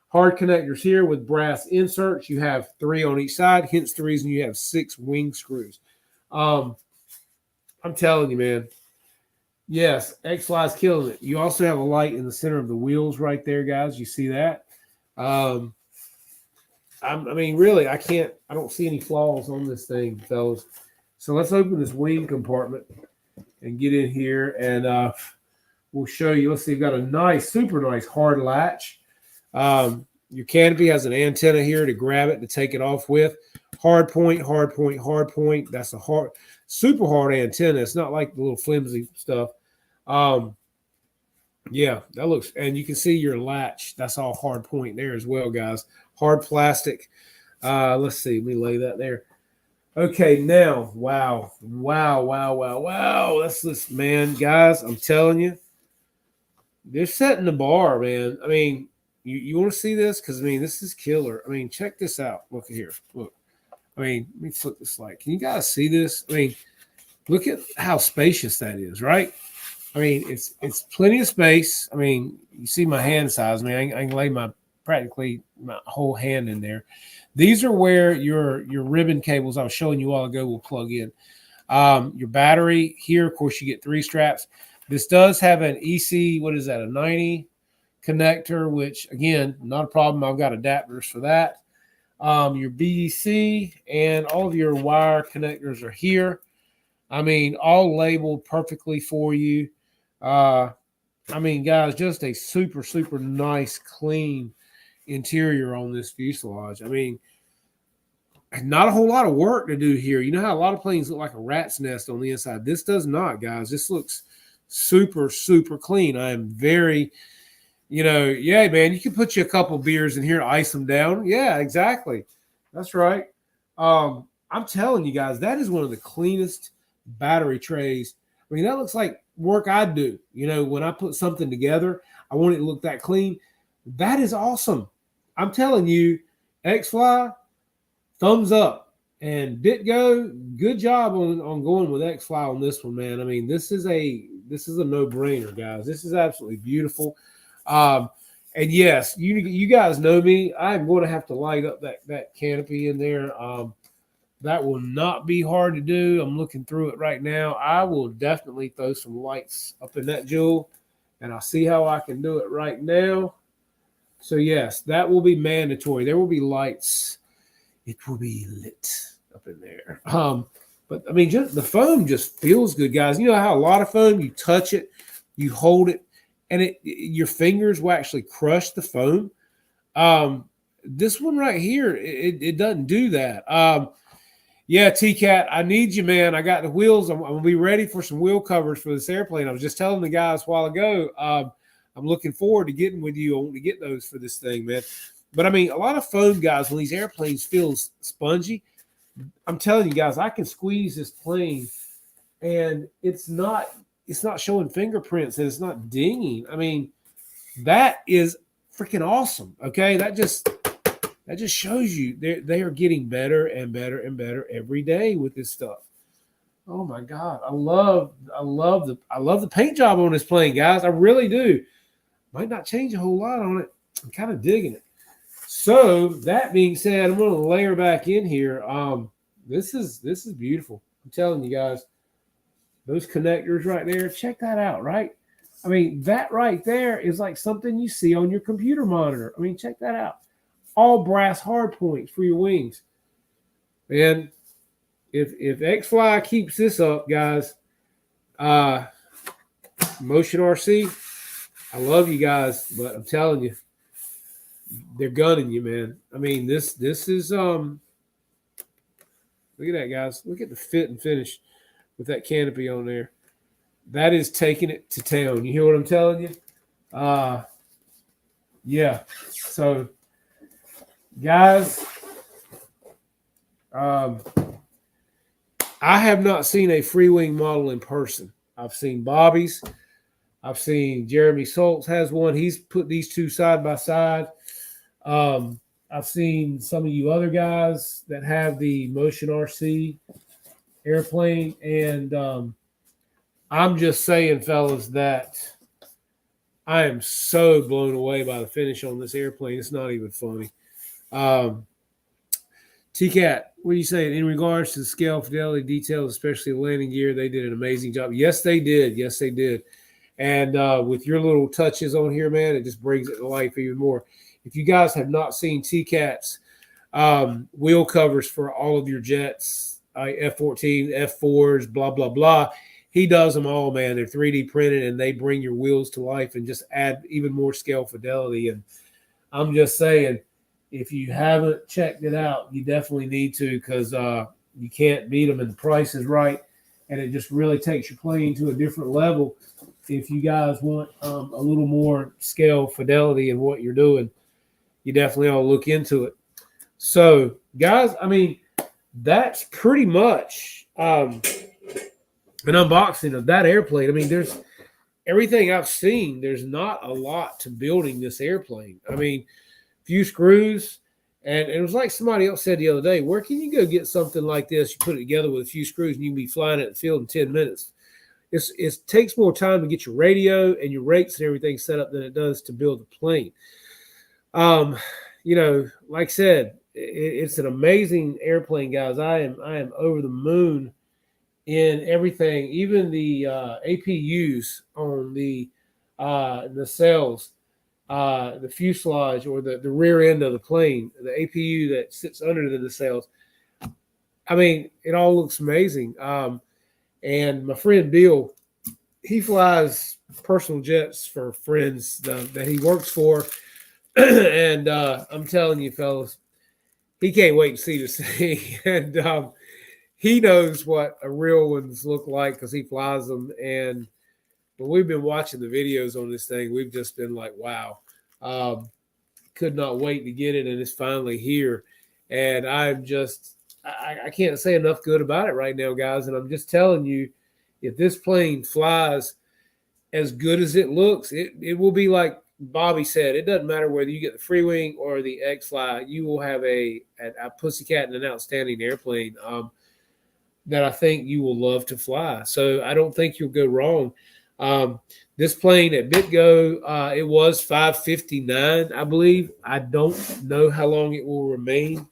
hard connectors here with brass inserts. You have 3 on each side, hence the reason you have 6 wing screws. I'm telling you, man. Yes, Xfly's killing it. You also have a light in the center of the wheels right there, guys. You see that? I mean, really, I don't see any flaws on this thing, fellas. So let's open this wing compartment and get in here, and we'll show you. Let's see, you've got a nice, super nice hard latch. Your canopy has an antenna here to grab it, to take it off with. Hard point, hard point, hard point. That's a super hard antenna. It's not like the little flimsy stuff. Yeah, that looks, and you can see your latch. That's all hard point there as well, guys. Hard plastic. Let's see. Let me lay that there. Okay, now, wow. That's this, man, guys. I'm telling you, they're setting the bar, man. I mean, you want to see this? Because, I mean, this is killer. I mean, check this out. Look here. Look. I mean, let me flip this light. Can you guys see this? I mean, look at how spacious that is, right? I mean, it's plenty of space. I mean, you see my hand size. I mean, I can lay practically my whole hand in there. These are where your ribbon cables I was showing you a while ago will plug in. Your battery here, of course, you get 3 straps. This does have an EC, what is that, a 90 connector, which, again, not a problem. I've got adapters for that. Your BEC and all of your wire connectors are here. I mean, all labeled perfectly for you. I mean, guys, just a super, super nice, clean interior on this fuselage. I mean, not a whole lot of work to do here. You know how a lot of planes look like a rat's nest on the inside? This does not, guys. This looks super, super clean. I am very, yeah, man, you can put you a couple beers in here to ice them down. Yeah, exactly. That's right. I'm telling you guys, that is one of the cleanest battery trays. I mean, that looks like work I do. When I put something together, I want it to look that clean. That is awesome. I'm telling you, Xfly, thumbs up. And Bitgo, good job on going with Xfly on this one, man. I mean, this is a no-brainer, guys. This is absolutely beautiful. And yes, you guys know me. I'm going to have to light up that canopy in there. That will not be hard to do. I'm looking through it right now. I will definitely throw some lights up in that jewel, and I'll see how I can do it right now. So, yes, that will be mandatory. There will be lights. It will be lit up in there. But I mean, just the foam just feels good, guys. You know how a lot of foam, you touch it, you hold it, and your fingers will actually crush the foam. This one right here, it doesn't do that. Yeah, T-Cat, I need you, man. I got the wheels. I'm gonna be ready for some wheel covers for this airplane. I was just telling the guys a while ago. I'm looking forward to getting with you. I want to get those for this thing, man. But I mean, a lot of foam, guys, when these airplanes feel spongy, I'm telling you guys, I can squeeze this plane, and it's not showing fingerprints, and it's not dinging. I mean, that is freaking awesome. Okay, that just shows you they are getting better and better and better every day with this stuff. Oh my God, I love the paint job on this plane, guys. I really do. Might not change a whole lot on it. I'm kind of digging it. So that being said, I'm going to layer back in here. This is beautiful. I'm telling you guys, those connectors right there. Check that out, right? I mean, that right there is like something you see on your computer monitor. I mean, check that out. All brass hard points for your wings. And if Xfly keeps this up, guys, Motion RC, I love you guys, but I'm telling you, they're gunning you, man. I mean, this is look at that, guys. Look at the fit and finish with that canopy on there. That is taking it to town. You hear what I'm telling you? Yeah. So, guys, I have not seen a free wing model in person. I've seen Bobby's. I've seen Jeremy Schultz has one. He's put these two side by side. I've seen some of you other guys that have the Motion RC airplane, and I'm just saying, fellas, that I am so blown away by the finish on this airplane. It's not even funny. T-Cat, what are you saying in regards to the scale, fidelity, details, especially the landing gear? They did an amazing job. Yes, they did. Yes, they did. And with your little touches on here, man, it just brings it to life even more. If you guys have not seen T-Cat's wheel covers for all of your jets, F-14, F-4s, blah, blah, blah, he does them all, man. They're 3D printed, and they bring your wheels to life and just add even more scale fidelity. And I'm just saying, if you haven't checked it out, you definitely need to, because you can't beat them, and the price is right, and it just really takes your plane to a different level. If you guys want a little more scale fidelity in what you're doing, you definitely ought to look into it. So, guys, I mean, that's pretty much an unboxing of that airplane. I mean, there's everything I've seen. There's not a lot to building this airplane. I mean, few screws, and it was like somebody else said the other day, where can you go get something like this? You put it together with a few screws, and you can be flying at the field in 10 minutes. It takes more time to get your radio and your rates and everything set up than it does to build a plane. You know, like I said, it's an amazing airplane, guys. I am over the moon in everything, even the APUs on the nacelles, the fuselage, or the rear end of the plane, the APU that sits under the nacelles. I mean, it all looks amazing. And my friend Bill, he flies personal jets for friends that he works for. And I'm telling you, fellas, he can't wait to see this thing. And he knows what a real ones look like because he flies them. And when we've been watching the videos on this thing, we've just been like, wow. Could not wait to get it, and it's finally here. And I'm just, I can't say enough good about it right now, guys. And I'm just telling you, if this plane flies as good as it looks, it will be like Bobby said. It doesn't matter whether you get the free wing or the Xfly, you will have a pussycat and an outstanding airplane that I think you will love to fly. So I don't think you'll go wrong. This plane at Bitgo, it was $559, I believe. I don't know how long it will remain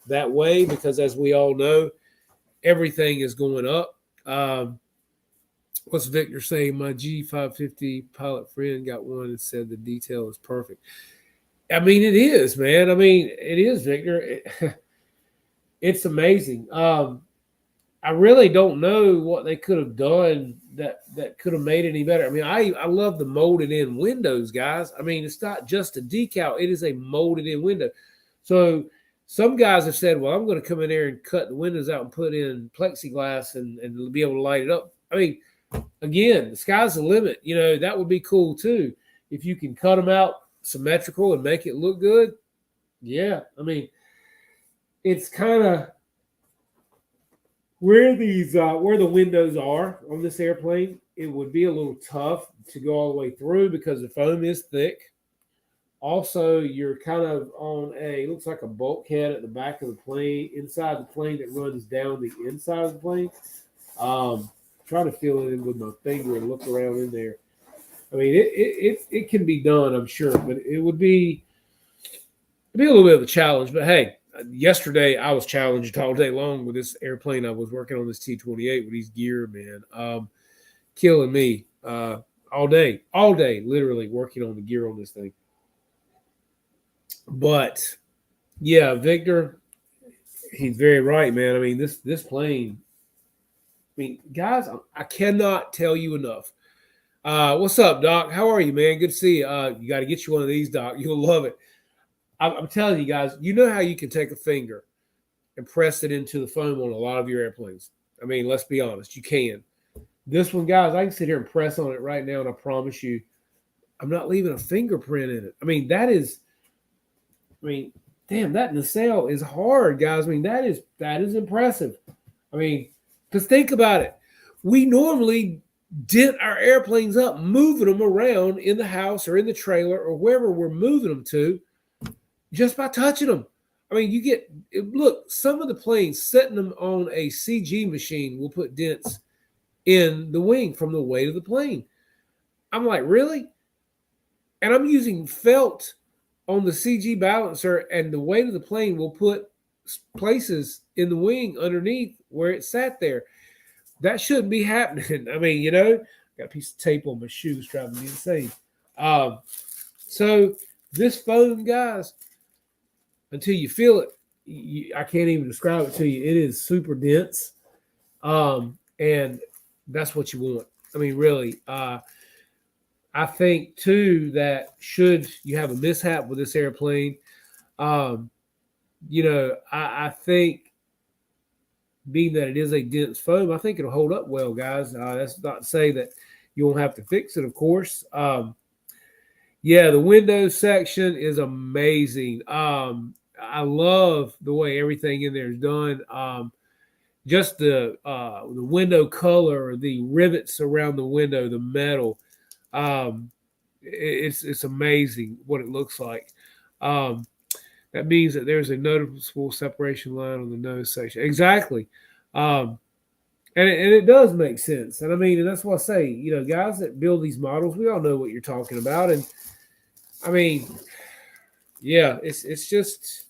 that way because, as we all know, everything is going up. What's Victor saying? My G550 pilot friend got one and said the detail is perfect. I mean, it is, man. I mean, it is, Victor. It's amazing. I really don't know what they could have done that could have made it any better. I mean, I love the molded in windows, guys. I mean, it's not just a decal; it is a molded in window. So some guys have said, "Well, I'm going to come in there and cut the windows out and put in plexiglass and be able to light it up." I mean, again, the sky's the limit. You know, that would be cool too if you can cut them out symmetrical and make it look good. Yeah, I mean, it's kind of where the windows are on this airplane. It would be a little tough to go all the way through because the foam is thick. Also, you're kind of on looks like a bulkhead at the back of the plane, inside the plane that runs down the inside of the plane. Trying to feel it in with my finger and look around in there. I mean, it can be done, I'm sure, but it'd be a little bit of a challenge. But hey, yesterday I was challenged all day long with this airplane. I was working on this T-28 with these gear, man, killing me all day, literally working on the gear on this thing. But yeah, Victor, he's very right, man. I mean, this plane. I mean, guys, I cannot tell you enough. What's up, Doc? How are you, man? Good to see you. You got to get you one of these, Doc. You'll love it. I'm telling you guys, you know how you can take a finger and press it into the foam on a lot of your airplanes. I mean, let's be honest, you can. This one, guys, I can sit here and press on it right now, and I promise you, I'm not leaving a fingerprint in it. I mean, damn, that nacelle is hard, guys. I mean, that is impressive. I mean, because think about it. We normally dent our airplanes up, moving them around in the house or in the trailer or wherever we're moving them to, just by touching them. I mean, look, some of the planes, setting them on a CG machine will put dents in the wing from the weight of the plane. I'm like, really? And I'm using felt on the CG balancer, and the weight of the plane will put places in the wing underneath where it sat there. That shouldn't be happening. I mean, got a piece of tape on my shoes driving me insane. So this foam, guys, until you feel it, I can't even describe it to you. It is super dense, and that's what you want. I mean, really. I think too that should you have a mishap with this airplane, I think being that it is a dense foam, I think it'll hold up well, guys. That's not to say that you won't have to fix it, of course. The windows section is amazing. I love the way everything in there is done. Just the window color, the rivets around the window, the metal. It's amazing what it looks like. That means that there's a noticeable separation line on the nose section. Exactly. And it does make sense. And I mean, and that's why I say, guys that build these models, we all know what you're talking about. And I mean, yeah, it's just,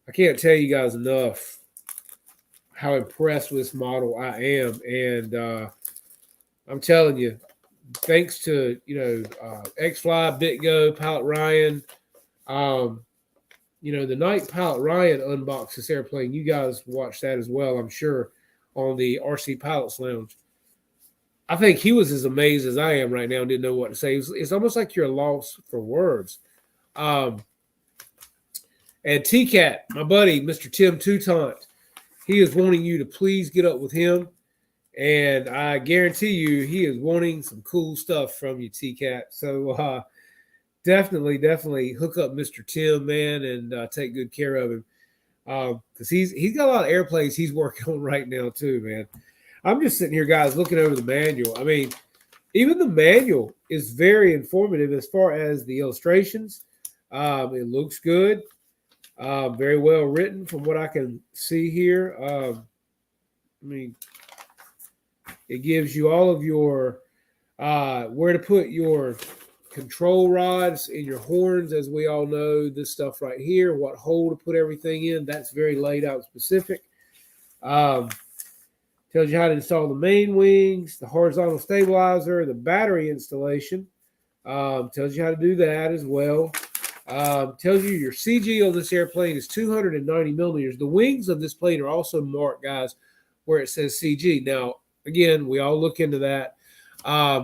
I can't tell you guys enough how impressed with this model I am. And I'm telling you, thanks to Xfly, Bitgo, Pilot Ryan, the night Pilot Ryan unboxed this airplane, you guys watched that as well, I'm sure, on the RC Pilots Lounge. I think he was as amazed as I am right now and didn't know what to say. It's almost like you're lost for words. And T-Cat, my buddy, Mr. Tim Toutant, he is wanting you to please get up with him. And I guarantee you he is wanting some cool stuff from you, T-Cat. So definitely hook up Mr. Tim, man, and take good care of him. Because he's got a lot of airplanes he's working on right now too, man. I'm just sitting here, guys, looking over the manual. I mean, even the manual is very informative as far as the illustrations. It looks good. Very well written from what I can see here. It gives you all of your where to put your control rods and your horns, as we all know, this stuff right here, what hole to put everything in. That's very laid out specific. Tells you how to install the main wings, the horizontal stabilizer, the battery installation. Tells you how to do that as well. Tells you your CG on this airplane is 290 millimeters. The wings of this plane are also marked, guys, where it says CG. Now, again, we all look into that.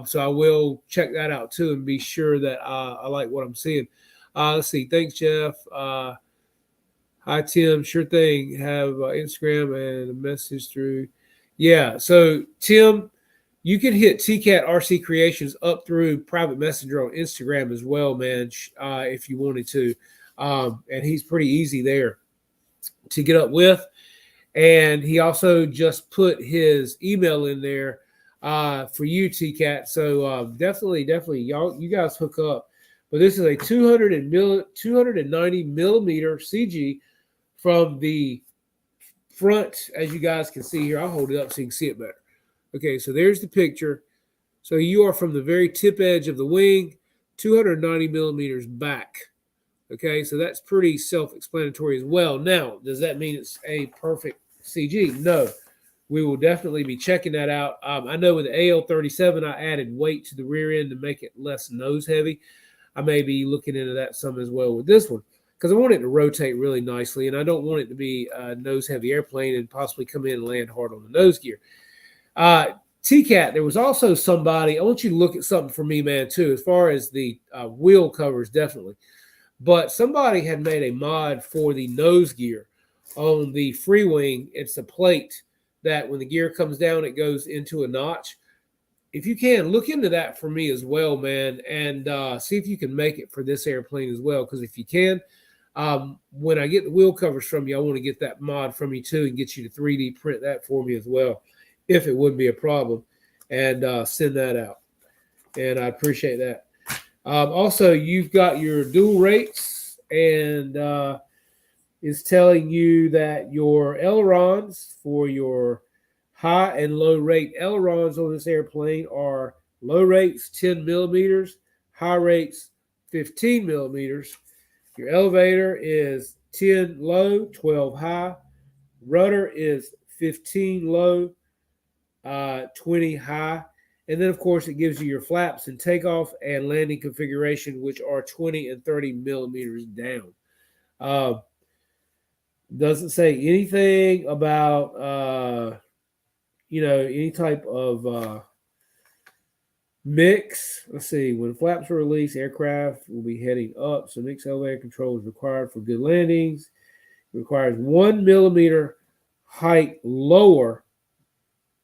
So I will check that out too and be sure that I like what I'm seeing. Let's see. Thanks, Jeff. Hi, Tim. Sure thing. Have Instagram and a message through. Yeah. So, Tim, you can hit TCAT RC Creations up through private messenger on Instagram as well, man, if you wanted to. And he's pretty easy there to get up with. And he also just put his email in there for you, TCAT. So definitely, you guys hook up. But this is a 290 millimeter CG from the front, as you guys can see here. I'll hold it up so you can see it better. Okay, so there's the picture. So you are from the very tip edge of the wing, 290 millimeters back. Okay, so that's pretty self-explanatory as well. Now, does that mean it's a perfect CG? No. We will definitely be checking that out. I know with the AL37, I added weight to the rear end to make it less nose heavy. I may be looking into that some as well with this one because I want it to rotate really nicely, and I don't want it to be a nose-heavy airplane and possibly come in and land hard on the nose gear. TCAT, there was also somebody, I want you to look at something for me, man, too, as far as the wheel covers, definitely. But somebody had made a mod for the nose gear on the free wing. It's a plate that when the gear comes down, it goes into a notch. If you can, look into that for me as well, man, and see if you can make it for this airplane as well. Because if you can, when I get the wheel covers from you, I want to get that mod from you too and get you to 3D print that for me as well, if it would be a problem, and send that out. And I appreciate that. Also, you've got your dual rates, and it's telling you that your ailerons for your high and low rate ailerons on this airplane are low rates 10 millimeters, high rates 15 millimeters. Your elevator is 10 low, 12 high. Rudder is 15 low, 20 high. And then, of course, it gives you your flaps and takeoff and landing configuration, which are 20 and 30 millimeters down. Doesn't say anything about, any type of mix. Let's see. When flaps are released, aircraft will be heading up. So mixed elevator control is required for good landings. It requires 1 millimeter height lower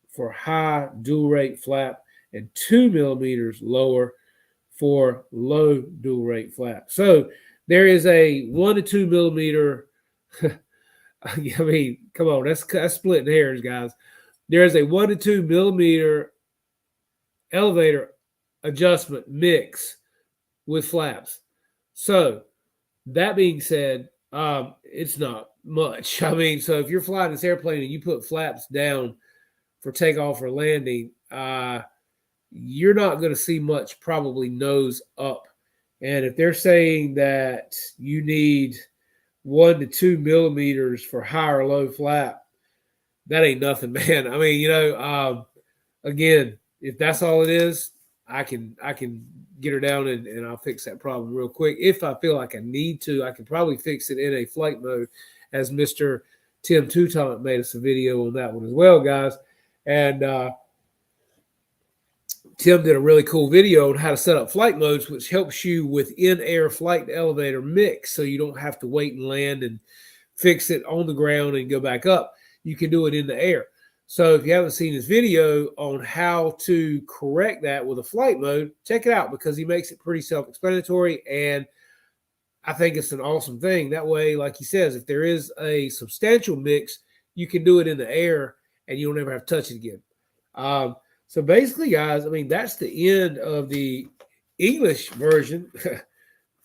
for high dual rate flap and 2 millimeters lower for low dual rate flap. So there is a 1 to 2 millimeter. I mean, come on, that's splitting hairs, guys. There is a 1 to 2 millimeter elevator adjustment mix with flaps. So that being said, it's not much. I mean, so if you're flying this airplane and you put flaps down for takeoff or landing, you're not going to see much probably nose up. And if they're saying that you need 1 to 2 millimeters for high or low flap, that ain't nothing, man. I mean, again, if that's all it is, I can get her down and I'll fix that problem real quick. If I feel like I need to, I can probably fix it in a flight mode, as Mr. Tim Toutant made us a video on that one as well, guys. And Tim did a really cool video on how to set up flight modes, which helps you with in-air flight to elevator mix, so you don't have to wait and land and fix it on the ground and go back up. You can do it in the air. So if you haven't seen his video on how to correct that with a flight mode, check it out, because he makes it pretty self-explanatory, and I think it's an awesome thing. That way, like he says, if there is a substantial mix, you can do it in the air and you'll never have to touch it again. So basically, guys, I mean, that's the end of the English version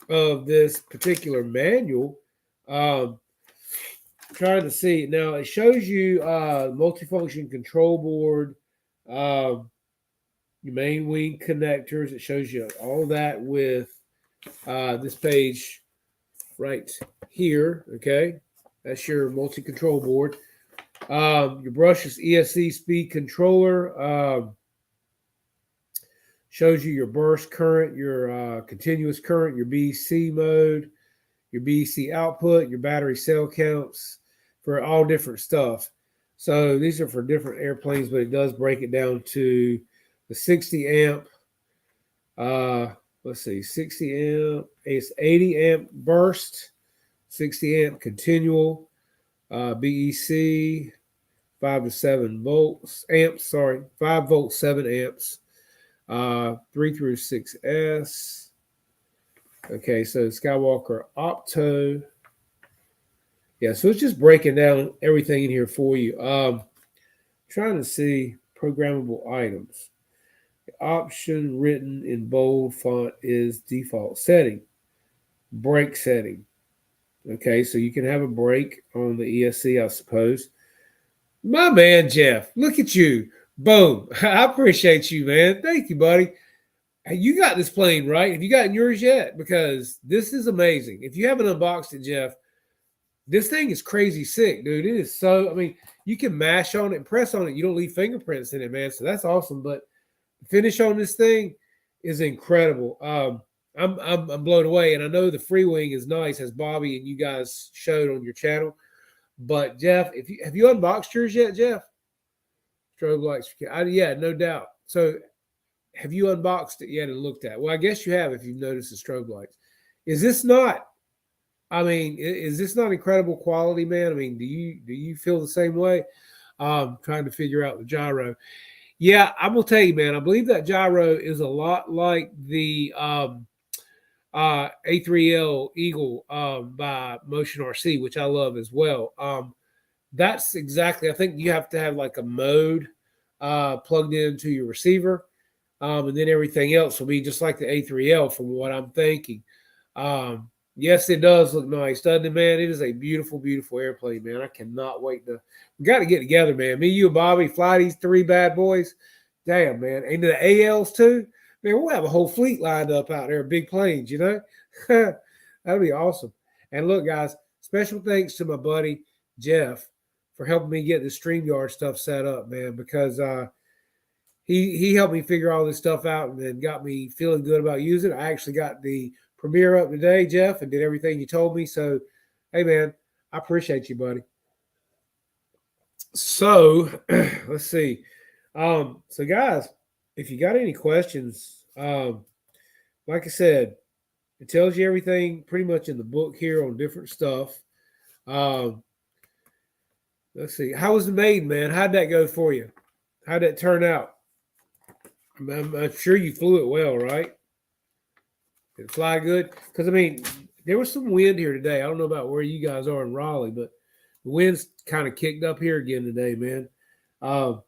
of this particular manual. Trying to see now, it shows you multifunction control board, your main wing connectors. It shows you all that with this page right here. Okay, that's your multi-control board. Your brushless ESC speed controller shows you your burst current, your continuous current, your BC mode, your BC output, your battery cell counts for all different stuff. So these are for different airplanes, but it does break it down to the 60 amp. Let's see, 60 amp. It's 80 amp burst, 60 amp continual, BEC, 5 to 7 volts, amps. Sorry, 5 volt, 7 amps. 3 through 6S. Okay, so Skywalker Opto. Yeah, so it's just breaking down everything in here for you. Trying to see programmable items. The option written in bold font is default setting. Brake setting. Okay, so you can have a brake on the ESC, I suppose. My man, Jeff, look at you. Boom. I appreciate you, man. Thank you, buddy. Hey, you got this plane, right? Have you gotten yours yet? Because this is amazing. If you haven't unboxed it, Jeff, this thing is crazy sick, dude. It is so, I mean, you can mash on it and press on it. You don't leave fingerprints in it, man. So that's awesome. But the finish on this thing is incredible. I'm blown away. And I know the free wing is nice, as Bobby and you guys showed on your channel. But Jeff, if you have you unboxed yours yet, Jeff? Strobe lights. Yeah, no doubt. So have you unboxed it yet and looked at it? Well, I guess you have if you've noticed the strobe lights. Is this not, I mean, is this not incredible quality, man? I mean, do you feel the same way? Trying to figure out the gyro. Yeah, I'm gonna tell you, man, I believe that gyro is a lot like the A3L Eagle by Motion RC, which I love as well. That's exactly, I think you have to have like a mode plugged into your receiver. And then everything else will be just like the A3L from what I'm thinking. Yes, it does look nice, doesn't it, man? It is a beautiful, beautiful airplane, man. I cannot wait to. We got to get together, man. Me, you, and Bobby fly these 3 bad boys. Damn, man. And the ALs too. Man, we'll have a whole fleet lined up out there, big planes, you know? That'll be awesome. And look, guys, special thanks to my buddy Jeff for helping me get the StreamYard stuff set up, man, because he helped me figure all this stuff out and then got me feeling good about using it. I actually got the premiere up today, Jeff, and did everything you told me. So, hey, man, I appreciate you, buddy. So, let's see. So, guys, if you got any questions, like I said, it tells you everything pretty much in the book here on different stuff. Let's see. How was the maiden, man? How'd that go for you? How'd that turn out? I'm sure you flew it well, right? Did it fly good? Because, I mean, there was some wind here today. I don't know about where you guys are in Raleigh, but the wind's kind of kicked up here again today, man. How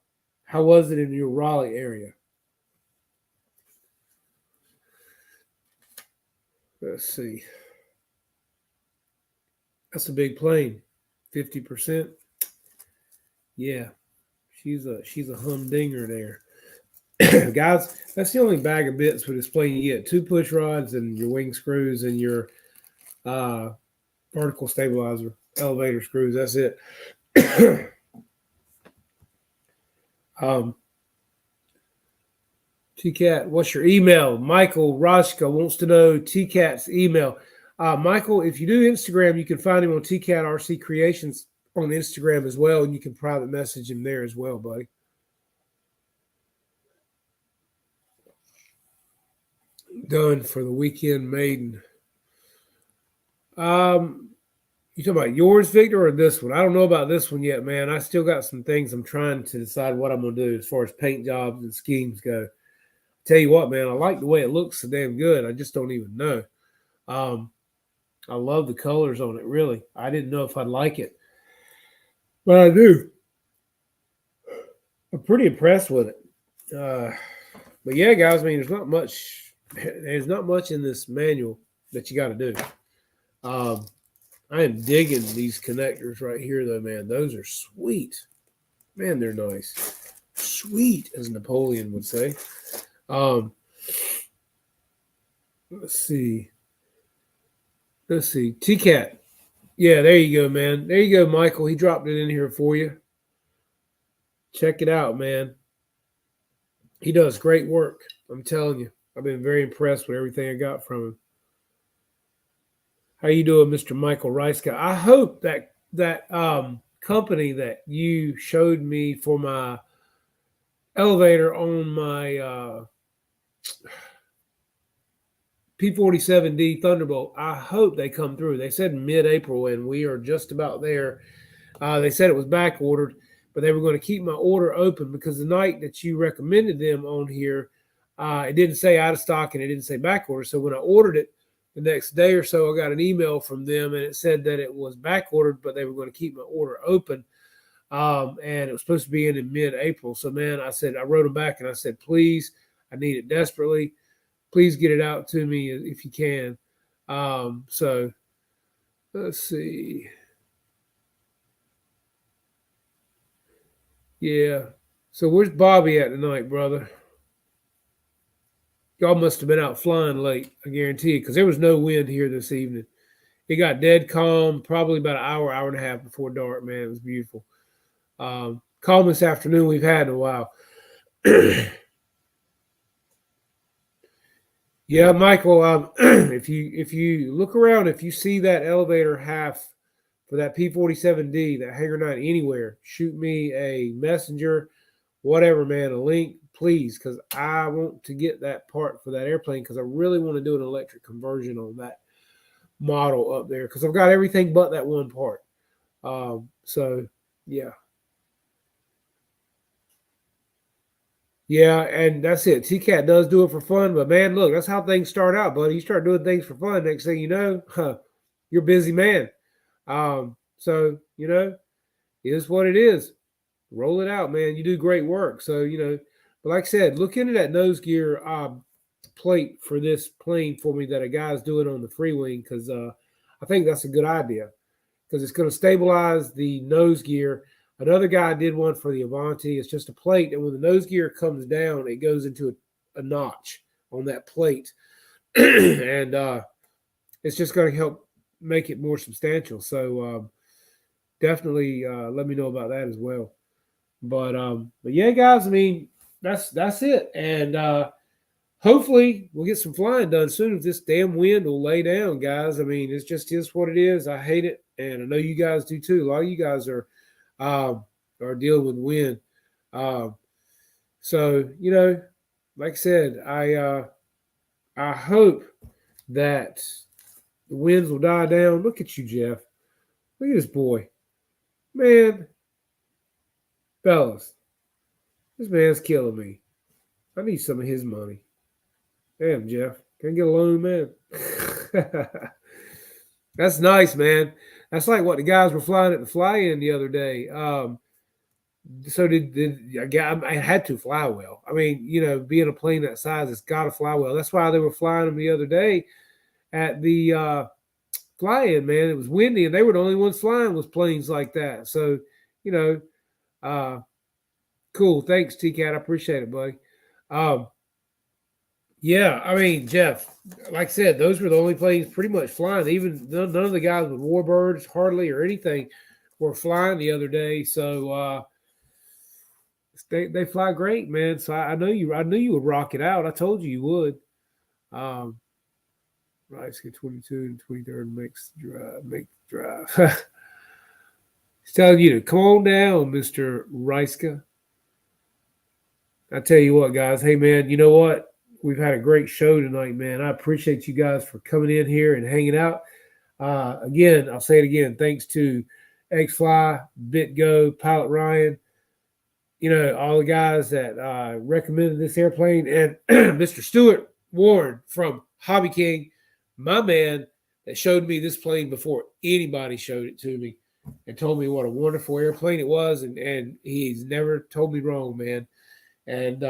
was it in your Raleigh area? Let's see. That's a big plane. 50%. Yeah. She's a humdinger there. Guys, that's the only bag of bits for this plane you get. 2 push rods and your wing screws and your vertical stabilizer, elevator screws. That's it. TCAT, what's your email? Michael Roshka wants to know TCAT's email. Michael, if you do Instagram, you can find him on TCAT RC Creations on Instagram as well, and you can private message him there as well, buddy. Done for the weekend maiden. You talking about yours, Victor, or this one? I don't know about this one yet, man. I still got some things I'm trying to decide what I'm gonna do as far as paint jobs and schemes go. Tell you what, man, I like the way it looks so damn good. I just don't even know. I love the colors on it, really. I didn't know if I'd like it, but I do. I'm pretty impressed with it. But yeah, guys, I mean, there's not much. There's not much in this manual that you got to do. I am digging these connectors right here, though, man. Those are sweet. Man, they're nice. Sweet, as Napoleon would say. Let's see. TCAT. Yeah, there you go, man. There you go, Michael. He dropped it in here for you. Check it out, man. He does great work. I'm telling you. I've been very impressed with everything I got from him. How you doing, Mr. Michael Rice? I hope that company that you showed me for my elevator on my P-47D Thunderbolt. I hope they come through. They said mid-April, and we are just about there. They said it was back ordered, but they were going to keep my order open because the night that you recommended them on here, it didn't say out of stock and it didn't say back order. So when I ordered it the next day or so, I got an email from them and it said that it was back ordered, but they were going to keep my order open. And it was supposed to be in mid-April. So, man, I wrote them back and I said, please, I need it desperately. Please get it out to me if you can. So let's see. Yeah. So where's Bobby at tonight, brother? Y'all must have been out flying late, I guarantee it, because there was no wind here this evening. It got dead calm, probably about an hour and a half before dark, man. It was beautiful. Calmest afternoon we've had in a while. Yeah, Michael. If you look around, if you see that elevator half for that P-47D, that Hangar 9 anywhere, shoot me a messenger, whatever, man, a link, please, because I want to get that part for that airplane because I really want to do an electric conversion on that model up there because I've got everything but that one part. So, yeah. Yeah, and that's it. T-Cat does do it for fun, but man, look, that's how things start out, buddy. You start doing things for fun, next thing you know, you're a busy man. So, it is what it is. Roll it out, man. You do great work. So, but like I said, look into that nose gear plate for this plane for me that a guy's doing on the free wing because I think that's a good idea because it's going to stabilize the nose gear. Another guy did one for the Avanti. It's just a plate, and when the nose gear comes down, it goes into a notch on that plate, and it's just going to help make it more substantial. So definitely let me know about that as well. But yeah, guys, I mean that's it, and hopefully we'll get some flying done soon. If this damn wind will lay down, guys. I mean, it's just what it is. I hate it, and I know you guys do too. A lot of you guys are dealing with wind. So like I said, I hope that the winds will die down. Look at you, Jeff. Look at this boy, man. Fellas, this man's killing me. I need some of his money. Damn, Jeff. Can I get a loan, man? That's nice, man. That's like what the guys were flying at the fly-in the other day. So I had to fly well. I mean, being a plane that size, it's got to fly well. That's why they were flying them the other day at the fly-in, man. It was windy, and they were the only ones flying with planes like that. So, cool. Thanks, T-Cat. I appreciate it, buddy. Yeah, I mean, Jeff, like I said, those were the only planes pretty much flying. Even none of the guys with warbirds, hardly or anything, were flying the other day. So they fly great, man. So I knew you would rock it out. I told you would. Right, get 22 and 23rd make the drive. He's telling you to come on down, Mr. Reiska. I tell you what, guys. Hey, man, you know what? We've had a great show tonight, man. I appreciate you guys for coming in here and hanging out. Again, I'll say it again. Thanks to Xfly, Bitgo, Pilot Ryan, all the guys that recommended this airplane, and Mr. Stuart Warren from Hobby King, my man that showed me this plane before anybody showed it to me and told me what a wonderful airplane it was. And he's never told me wrong, man. And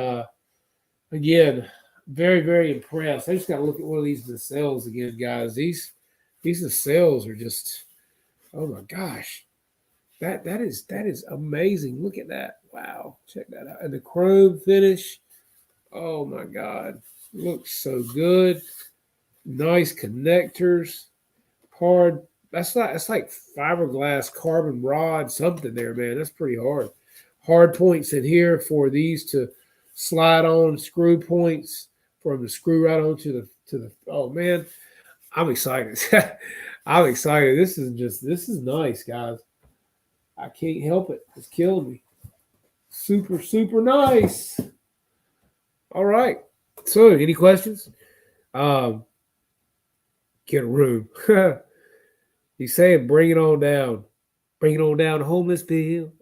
again, very, very impressed. I just got to look at one of these nacelles again, guys. These nacelles are just, oh my gosh, that is amazing. Look at that! Wow, check that out. And the chrome finish, oh my God, looks so good. Nice connectors, hard. That's like fiberglass carbon rod something there, man. That's pretty hard. Hard points in here for these to slide on, screw points for them to screw right onto the. Oh man, I'm excited. I'm excited. This is nice, guys. I can't help it. It's killed me. Super, super nice. All right. So, any questions? Um, get a room. He's saying, bring it on down. Bring it on down to Homelessville.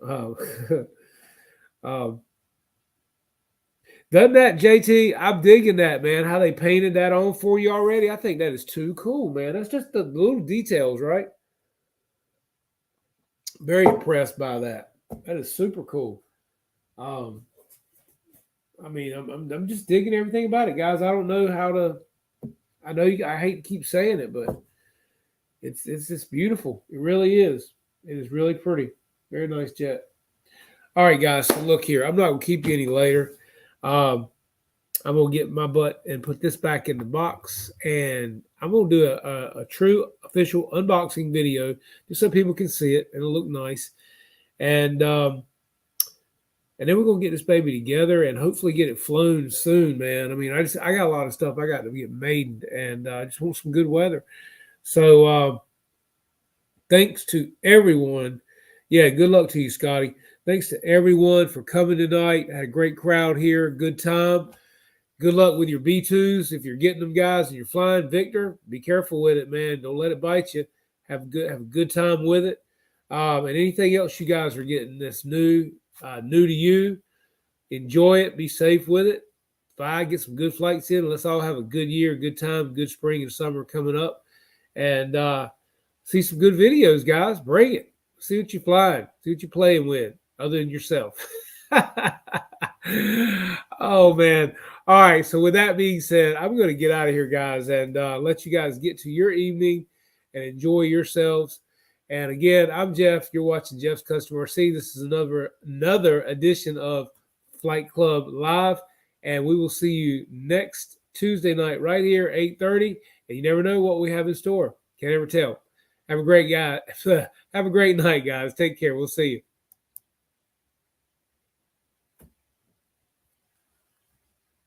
Um, doesn't that, JT? I'm digging that, man. How they painted that on for you already. I think that is too cool, man. That's just the little details, right? Very impressed by that. That is super cool. Um, I mean, I'm just digging everything about it, guys. I don't know how to. I know I hate to keep saying it, but it's just beautiful. It really is. It is really pretty. Very nice jet. All right, guys. So look here. I'm not gonna keep you any later. Um, I'm gonna get my butt and put this back in the box, and I'm gonna do a true official unboxing video just so people can see it and it'll look nice. And then we're gonna get this baby together and hopefully get it flown soon, man. I mean, I got a lot of stuff I got to get made, and I just want some good weather. So thanks to everyone. Yeah, good luck to you, Scotty. Thanks to everyone for coming tonight. Had a great crowd here. Good time. Good luck with your B2s. If you're getting them, guys, and you're flying, Victor, be careful with it, man. Don't let it bite you. Have a good time with it. And anything else you guys are getting that's new to you, enjoy it. Be safe with it. Fly, get some good flights in. Let's all have a good year, good time, good spring and summer coming up. And see some good videos, guys. Bring it. See what you're flying. See what you're playing with other than yourself. Oh, man. All right. So with that being said, I'm going to get out of here, guys, and let you guys get to your evening and enjoy yourselves. And again, I'm Jeff. You're watching Jeff's Customer RC. This is another edition of Flight Club Live, and we will see you next Tuesday night right here, 8:30. And you never know what we have in store. Can't ever tell. Have a great night, guys. Take care. We'll see you.